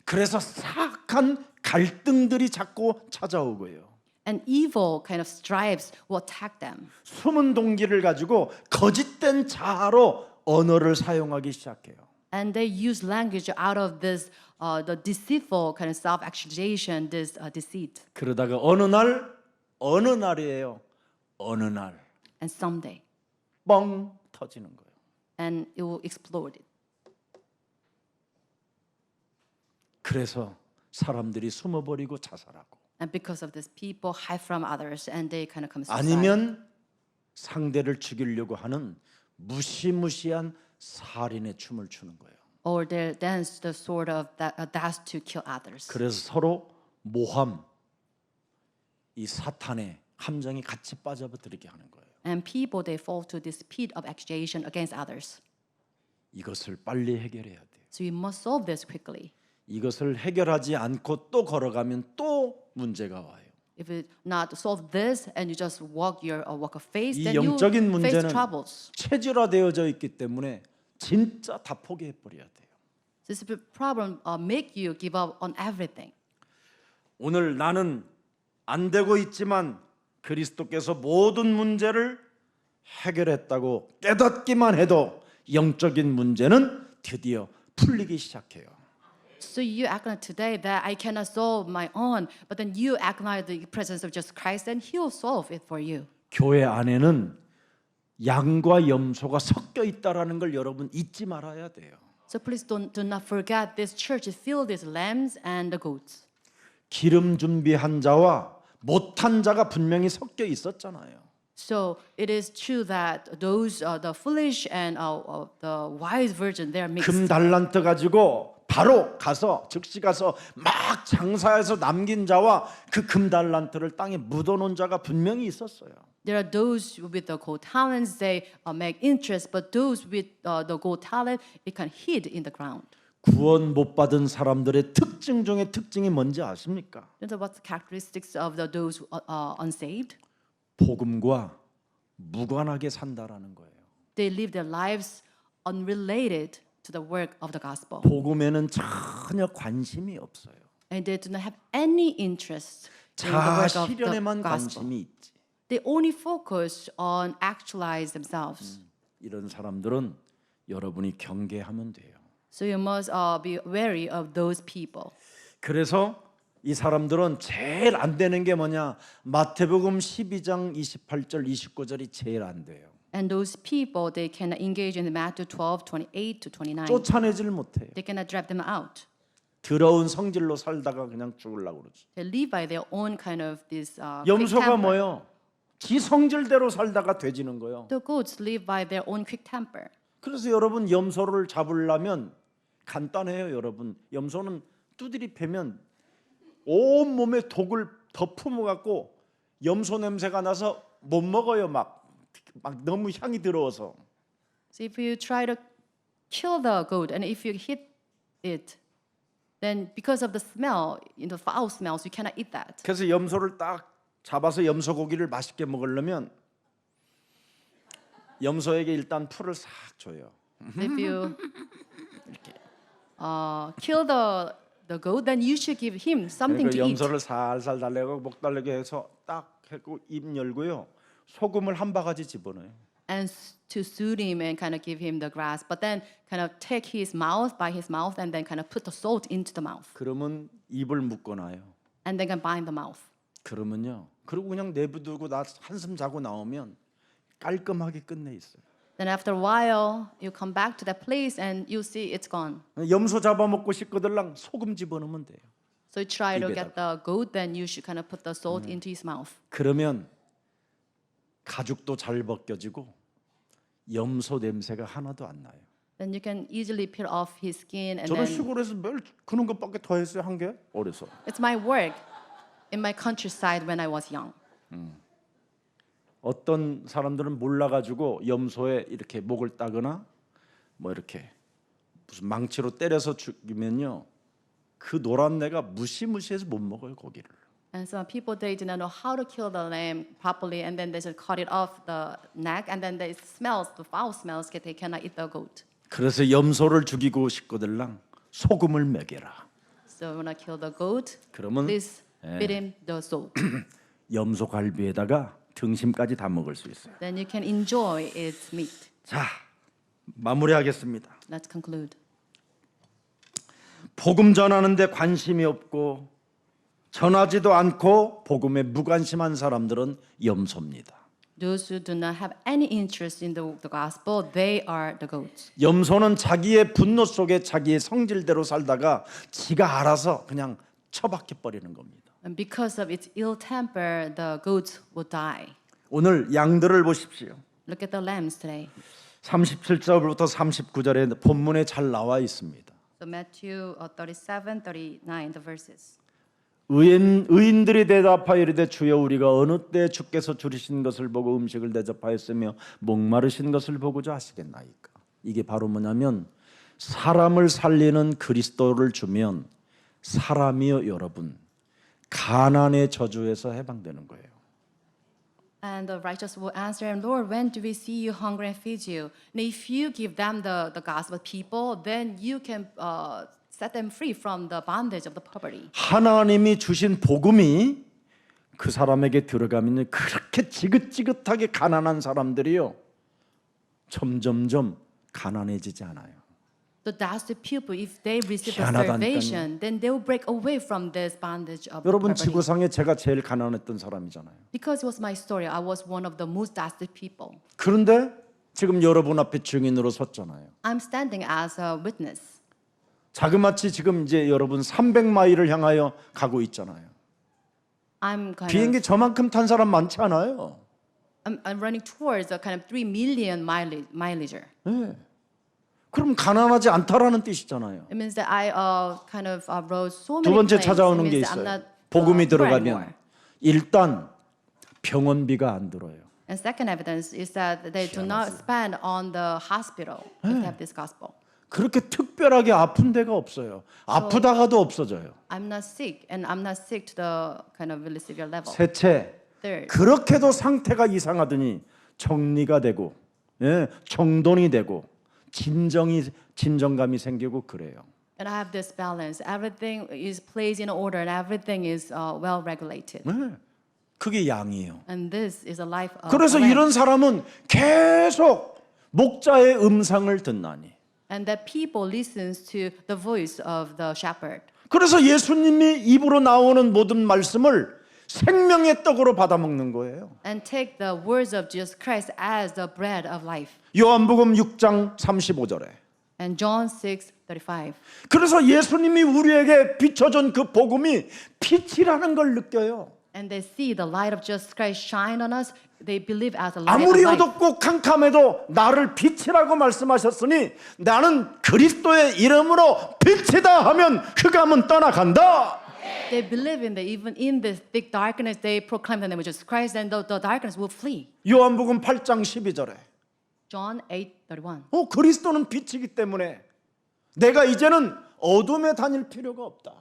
그래서 사악한 갈등들이 자꾸 찾아오고요. And evil kind of stripes will attack them. 숨은 동기를 가지고 거짓된 자아로 언어를 사용하기 시작해요. And they use language out of this, the deceitful kind of self-accusation, this deceit. 그러다가 어느 날이에요. 어느 날 And someday, 뻥 터지는 거예요. and it will explode. 그래서 사람들이 숨어버리고 자살하고 And because of this, people hide from others, and they kind of commit suicide. 아니면 상대를 죽이려고 하는 무시무시한 살인의 춤을 추는 거예요. Or they dance the sort of dance to kill others. 그래서 서로 모함, 이 사탄의 함정이 같이 빠져들게 하는 거예요. And people, they fall to this pit of accusation against others. 이것을 빨리 해결해야 돼요. So you must solve this quickly. 이것을 해결하지 않고 또 걸어가면 또 문제가 와요. If you not solve this and you just walk your walk of faith, 이 then you 영적인 face 문제는 troubles. 체질화되어져 있기 때문에 진짜 다 포기해 버려야 돼요. This problem make you give up on everything. 오늘 나는 안 되고 있지만 그리스도께서 모든 문제를 해결했다고 깨닫기만 해도 영적인 문제는 드디어 풀리기 시작해요. So you acknowledge today that I cannot solve my own, but then you acknowledge the presence of Jesus Christ, and He will solve it for you. 교회 안에는 양과 염소가 섞여 있다라는 걸 여러분 잊지 말아야 돼요. So please do not forget this church is filled with lambs and the goats. 기름 준비한 자와 못한 자가 분명히 섞여 있었잖아요. So it is true that those the foolish and the wise virgin they are mixed. 금 달란트 가지고 바로 가서 즉시 가서 막 장사해서 남긴 자와 그 금 달란트를 땅에 묻어놓은 자가 분명히 있었어요. There are those with the gold talents they make interest, but those with the gold talent it can hid in the ground. 구원 못 받은 사람들의 특징 중에 특징이 뭔지 아십니까? You know what the characteristics of those unsaved? 복음과 무관하게 산다라는 거예요. They live their lives unrelated to the work of the gospel, 복음에는 전혀 관심이 없어요. and they do not have any interest in the 자아 work of the 실현에만 gospel. 관심이 있지. They only focus on actualize themselves. 이런 사람들은 여러분이 경계하면 돼요. So you must be wary of those people. 그래서 이 사람들은 제일 안 되는 게 뭐냐? 마태복음 12장 28절 29절이 제일 안 돼요. And those people, they cannot engage in Matthew 12, 28 to 29. 쫓아내질 못해요. They cannot drag them out. 더러운 성질로 살다가 그냥 죽으려고 그러지. They live by their own kind of this quick 염소가 temper. 뭐요? 지 성질대로 살다가 돼지는 거예요. The goats live by their own quick temper. 그래서 여러분 염소를 잡으려면 간단해요, 여러분. 염소는 두드리 패면 온 몸에 독을 더 품어갖고 염소 냄새가 나서 못 먹어요, 막 너무 향이 들어와서. So if you try to kill the goat and if you hit it, then because of the smell, the foul smells, you cannot eat that. 그래서 염소를 딱 잡아서 염소 고기를 맛있게 먹으려면 염소에게 일단 풀을 싹 줘요. If you kill the goat, then you should give him something 그리고 to eat. 염소를 살살 달래고 목 달래게 해서 딱 하고 입 열고요. 소금을 한 바가지 집어넣어요. and to soothe him and kind of give him the grass, but then kind of take his mouth by his mouth and then kind of put the salt into the mouth 그러면 입을 묶어놔요. and then can bind the mouth. 그러면요. 그리고 그냥 내버두고 나 한숨 자고 나오면 깔끔하게 끝내 있어요. Then after a while, you come back to that place and you see it's gone. 염소 잡아먹고 싶거들랑 소금 집어넣으면 돼요. So you try to 입에다가. get the goat, then you should kind of put the salt into his mouth. 그러면 가죽도 잘 벗겨지고 염소 냄새가 하나도 안 나요. Then you can easily peel off his skin and 저는 then 시골에서 매일 그런 것밖에 더 했어요. 한 게 어려서. it's my work in my countryside when I was young. 어떤 사람들은 몰라가지고 염소에 이렇게 목을 따거나 뭐 이렇게 무슨 망치로 때려서 죽이면요 그 노란내가 무시무시해서 못 먹어요 고기를. And some people they do not know how to kill the lamb properly, and then they just cut it off the neck, and then the smells, the foul smells, they cannot eat the goat. 그래서 염소를 죽이고 싶거들랑 소금을 먹여라. So when I kill the goat, 그러면 please feed him the salt. 염소 갈비에다가 등심까지 다 먹을 수 있어요. Then you can enjoy its meat. 자 마무리하겠습니다. Let's conclude. 복음 전하는데 관심이 없고 전하지도 않고 복음에 무관심한 사람들은 염소입니다. Those who do not have any interest in the gospel, they are the goats. 염소는 자기의 분노 속에 자기의 성질대로 살다가 지가 알아서 그냥 처박혀 버리는 겁니다. And because of its ill temper, the goats will die. 오늘 양들을 보십시오. Look at the lambs today. 37절부터 39절에 본문에 잘 나와 있습니다. So Matthew 37, 39, the verses. 의인들이 대답하여 이르되 주여 우리가 어느 때 주께서 줄이신 것을 보고 음식을 대접하였으며 목마르신 것을 보고자 하시겠나이까. 이게 바로 뭐냐면 사람을 살리는 그리스도를 주면 사람이요 여러분 가난의 저주에서 해방되는 거예요. And the righteous will answer him, Lord, when do we see you hungry and feed you? And if you give them the gospel people, then you can set them free from the bondage of the poverty. 하나님이 주신 복음이 그 사람에게 들어가면 그렇게 지긋지긋하게 가난한 사람들이요 점점점 가난해지지 않아요. So that's the people. If they receive the 희한하다니까요. salvation, then they will break away from this bondage of 여러분 poverty. 지구상에 제가 제일 가난했던 사람이잖아요. Because it was my story, I was one of the most destitute people. 그런데 지금 여러분 앞에 증인으로 섰잖아요. I'm standing as a witness. 자그마치 지금 이제 여러분 300마일을 향하여 가고 있잖아요. I'm 비행기 저만큼 탄 사람 많지 않아요. I'm running towards a kind of 3 million mileage. 네. 그럼 가난하지 않다라는 뜻이잖아요. It means that I kind of rode so 두 many 번째 planes. 찾아오는 It 게 means that I'm 있어요. not 복음이 poor anymore. 들어가면 일단 병원비가 안 들어요. And second evidence is that they do not spend on the hospital if they have this gospel. 그렇게 특별하게 아픈 데가 없어요. 아프다가도 없어져요. I'm not sick, and I'm not sick to the kind of really severe level. 셋째, Third, 그렇게도 상태가 이상하더니 정리가 되고, 정돈이 되고, 진정감이 생기고 그래요. and I have this balance. Everything is placed in order, and everything is well regulated. 그게 양이에요. And this is a life of 그래서 a lamb. 이런 사람은 계속 목자의 음성을 듣나니. And that people listens to the voice of the shepherd. 그래서 예수님이 입으로 나오는 모든 말씀을 생명의 떡으로 받아 먹는 거예요. And take the words of Jesus Christ as the bread of life. 요한복음 6장 35절에. And John 6:35. 그래서 예수님이 우리에게 비춰준 그 복음이 빛이라는 걸 느껴요. And they see the light of Jesus Christ shine on us. They believe as a light of 아무리 life. 어둡고 캄캄해도 나를 빛이라고 말씀하셨으니 나는 그리스도의 이름으로 빛이다 하면 흑암은 떠나간다. They believe in that even in this thick darkness, they proclaim the name of Jesus Christ, and the darkness will flee. 요한복음 8장 12절에 John 8:31. 그리스도는 빛이기 때문에 내가 이제는 어둠에 다닐 필요가 없다.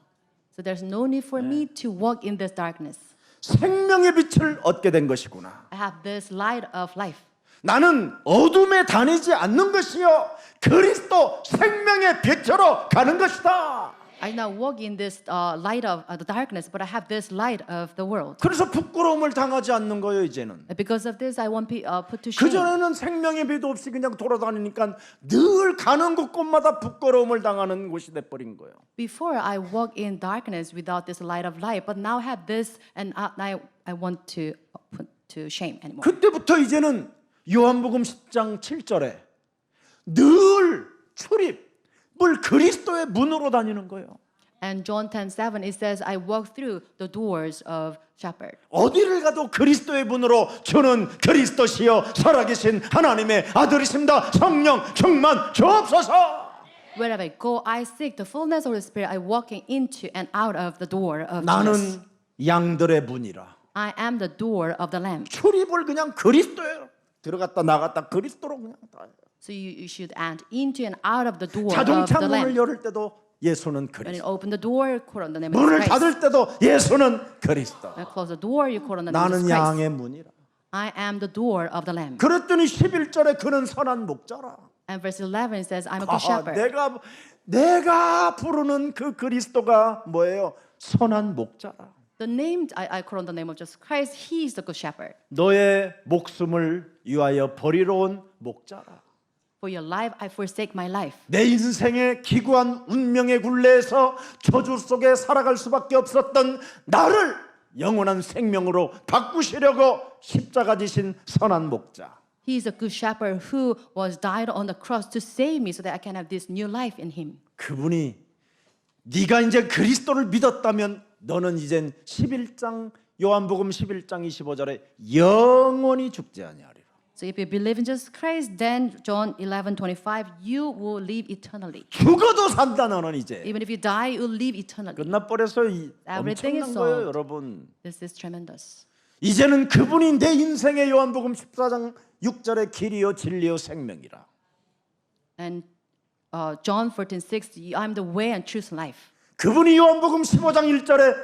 So there's no need for me to walk in this darkness. 생명의 빛을 얻게 된 것이구나. I have this light of life. 나는 어둠에 다니지 않는 것이요 그리스도 생명의 빛으로 가는 것이다. I now walk in this light of the darkness, but I have this light of the world. 그래서 부끄러움을 당하지 않는 거예요, 이제는. And because of this, I won't be put to 그 shame. 전에는 생명의 빛 없이 그냥 돌아다니니까 늘 가는 곳곳마다 부끄러움을 당하는 곳이 돼버린 거예요. Before I walk in darkness without this light of light, but now I have this, and I want to put to shame anymore. 그때부터 이제는 요한복음 10장 7절에 늘 출입을 그리스도의 문으로 다니는 거예요. And John 10:7 it says, "I walk through the doors of shepherd." 어디를 가도 그리스도의 문으로 주는 그리스도시여 살아계신 하나님의 아들이십니다. 성령 충만 주옵소서. Wherever I go, I seek the fullness of the Spirit. I walking into and out of the door of Jesus. 나는 양들의 문이라. I am the door of the lamb. 출입을 그냥 그리스도에 들어갔다 나갔다 그리스도로 그냥 다 해요. So you should enter into and out of the door of 자동차 the 문을 lamb. 열을 때도 예수는 When you 그리스도. open the door, call on the name of 문을 Christ. 닫을 때도 예수는 그리스도. When you close the door, you call on the name of 나는 Christ. 양의 문이라. I am the door of the lamb. 그랬더니 11절에 그는 선한 목자라. And verse 11 says, I'm a good shepherd. 내가 부르는 그 그리스도가 뭐예요? 선한 목자라. The name I call on the name of Jesus Christ. He is the good shepherd. 너의 목숨을 위하여 버리러 온 목자라. For your life, I forsake my life. 내 인생의 기구한 운명의 굴레에서 저주 속에 살아갈 수밖에 없었던 나를 영원한 생명으로 바꾸시려고 십자가 지신 선한 목자. He is a good shepherd who was died on the cross to save me so that I can have this new life in him. 그분이 네가 이제 그리스도를 믿었다면 너는 이젠 11장 요한복음 11장 25절에 영원히 죽지 아니하리라. So if you believe in Jesus Christ, then John 11:25, you will live eternally. 죽어도 산다 너는 이제. Even if you die, you will live eternally. 끝나버려서 Everything 엄청난 is 거예요, sold. 여러분. This is tremendous. 이제는 그분이 내 인생의 요한복음 14장 6절의 길이요 진리요 생명이라. And John 14:6, I'm the way and truth and life. 그분이 요한복음 15장 1절에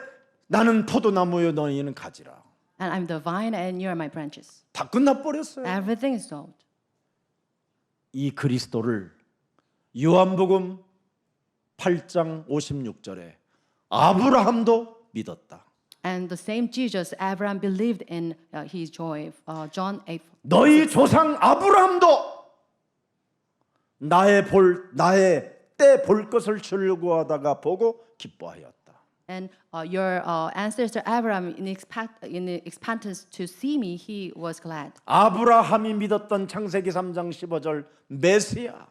나는 포도나무요 너희는 가지라. And I'm the vine and you are my branches. 다 끝나버렸어요. Everything is sold. 이 그리스도를 요한복음 8장 56절에 아브라함도 믿었다. And the same Jesus, Abraham believed in his joy. John 8. 너희 조상 아브라함도 나의 때 볼 것을 주려고 하다가 보고 기뻐하였다. And your ancestor Abraham, in expectance to see me, he was glad. 아브라함이 믿었던 창세기 3장 15절 메시아.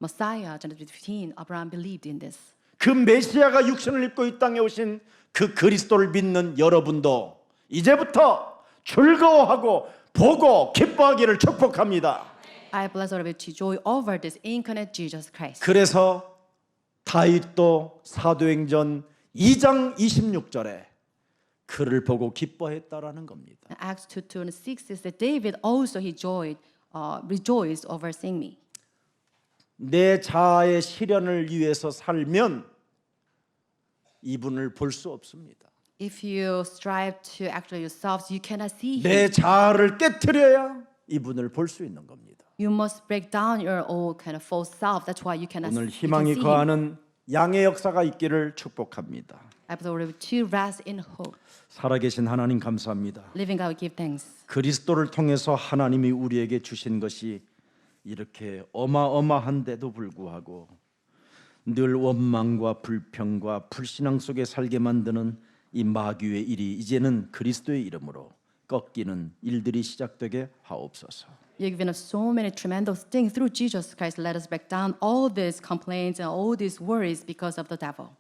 Messiah, Genesis 15, Abraham believed in this. 그 메시아가 육신을 입고 이 땅에 오신 그 그리스도를 믿는 여러분도 이제부터 즐거워하고 보고 기뻐하기를 축복합니다. I bless all of you to joy over this incarnate Jesus Christ. 그래서 다윗도 사도행전 2장 26절에 그를 보고 기뻐했다라는 겁니다. Acts 2:26 is that David also he rejoiced over seeing me. 내 자아의 실현을 위해서 살면 이분을 볼 수 없습니다. If you strive to actually yourselves, you cannot see him. 내 자아를 깨트려야 이분을 볼 수 있는 겁니다. You must break down your old kind of false self. That's why you cannot 오늘 you can 희망이 see him. 거하는 양의 역사가 있기를 축복합니다. I believe to rest in hope. 살아계신 하나님 감사합니다. Living God, we give thanks. 그리스도를 통해서 하나님이 우리에게 주신 것이 이렇게 어마어마한데도 불구하고 늘 원망과 불평과 불신앙 속에 살게 만드는 이 마귀의 일이 이제는 그리스도의 이름으로 꺾이는 일들이 시작되게 하옵소서. You've given us so many tremendous things through Jesus Christ. Let us break down all these complaints and all these worries because of the devil.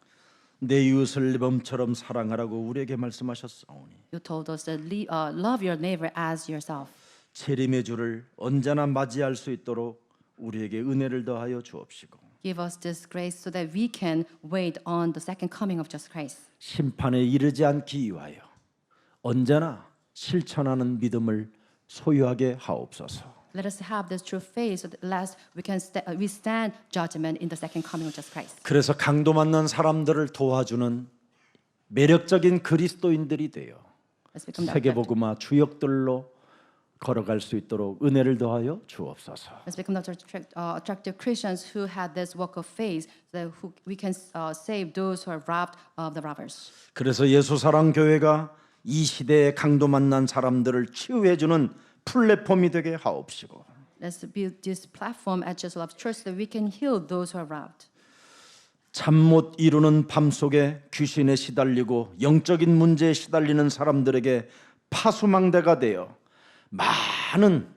내 이웃을 내 몸처럼 사랑하라고 우리에게 말씀하셨사오니 You told us that love your neighbor as yourself. 재림의 주를 언제나 맞이할 수 있도록 우리에게 은혜를 더하여 주옵시고 Give us this grace so that we can wait on the second coming of Jesus Christ. 심판에 이르지 않기 위하여 언제나 실천하는 믿음을 소유하게 하옵소서. Let us have this true faith so that last we can withstand judgment in the second coming of Jesus Christ. 그래서 강도 만난 사람들을 도와주는 매력적인 그리스도인들이 되어 Let's become that 세계복음화 주역들로 걸어갈 수 있도록 은혜를 더하여 주옵소서. Let's become the attractive Christians who had this walk of faith, so that we can save those who are robbed of the robbers. 그래서 예수사랑 교회가 이 시대에 강도 만난 사람들을 치유해 주는 플랫폼이 되게 하옵시고 Let's build this platform at Jesus Love Church so that we can heal those who are robbed. 잠 못 이루는 밤속에 귀신에 시달리고 영적인 문제에 시달리는 사람들에게 파수망대가 되어 많은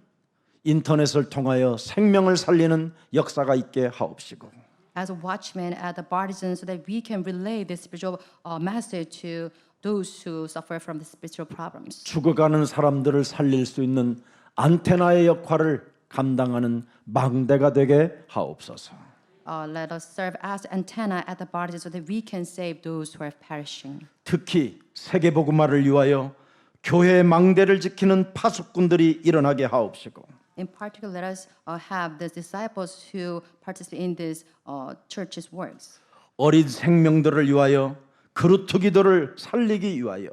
인터넷을 통하여 생명을 살리는 역사가 있게 하옵시고 As a watchman at the partisan, so that we can relay the spiritual message to those who suffer from the spiritual problems. 죽어가는 사람들을 살릴 수 있는 안테나의 역할을 감당하는 망대가 되게 하옵소서. Let us serve as antenna at the partisan, so that we can save those who are perishing. 특히 세계복음화를 위하여 교회의 망대를 지키는 파수꾼들이 일어나게 하옵시고 In particular, let us have the disciples who participate in this church's works. 어린 생명들을 위하여 그루트 기도를 살리기 위하여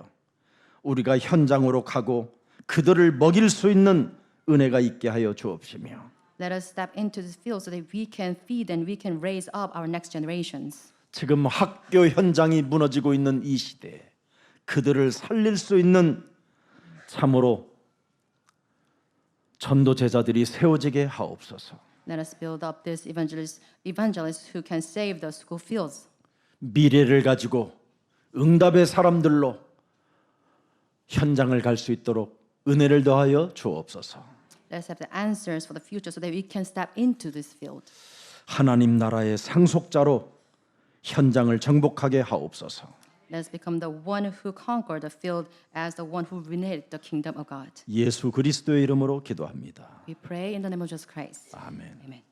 우리가 현장으로 가고 그들을 먹일 수 있는 은혜가 있게 하여 주옵시며 Let us step into this field so that we can feed and we can raise up our next generations. 지금 학교 현장이 무너지고 있는 이 시대에 그들을 살릴 수 있는 참으로 전도 제자들이 세워지게 하옵소서. Let us build up this evangelists who can save the school fields. 미래를 가지고 응답의 사람들로 현장을 갈 수 있도록 은혜를 더하여 주옵소서. Let's have the answers for the future so that we can step into this field. 하나님 나라의 상속자로 현장을 정복하게 하옵소서. Let's become the one who conquered the field as the one who reignited the kingdom of God. 예수 그리스도의 이름으로 기도합니다. We pray in the name of Jesus Christ. 아멘. Amen.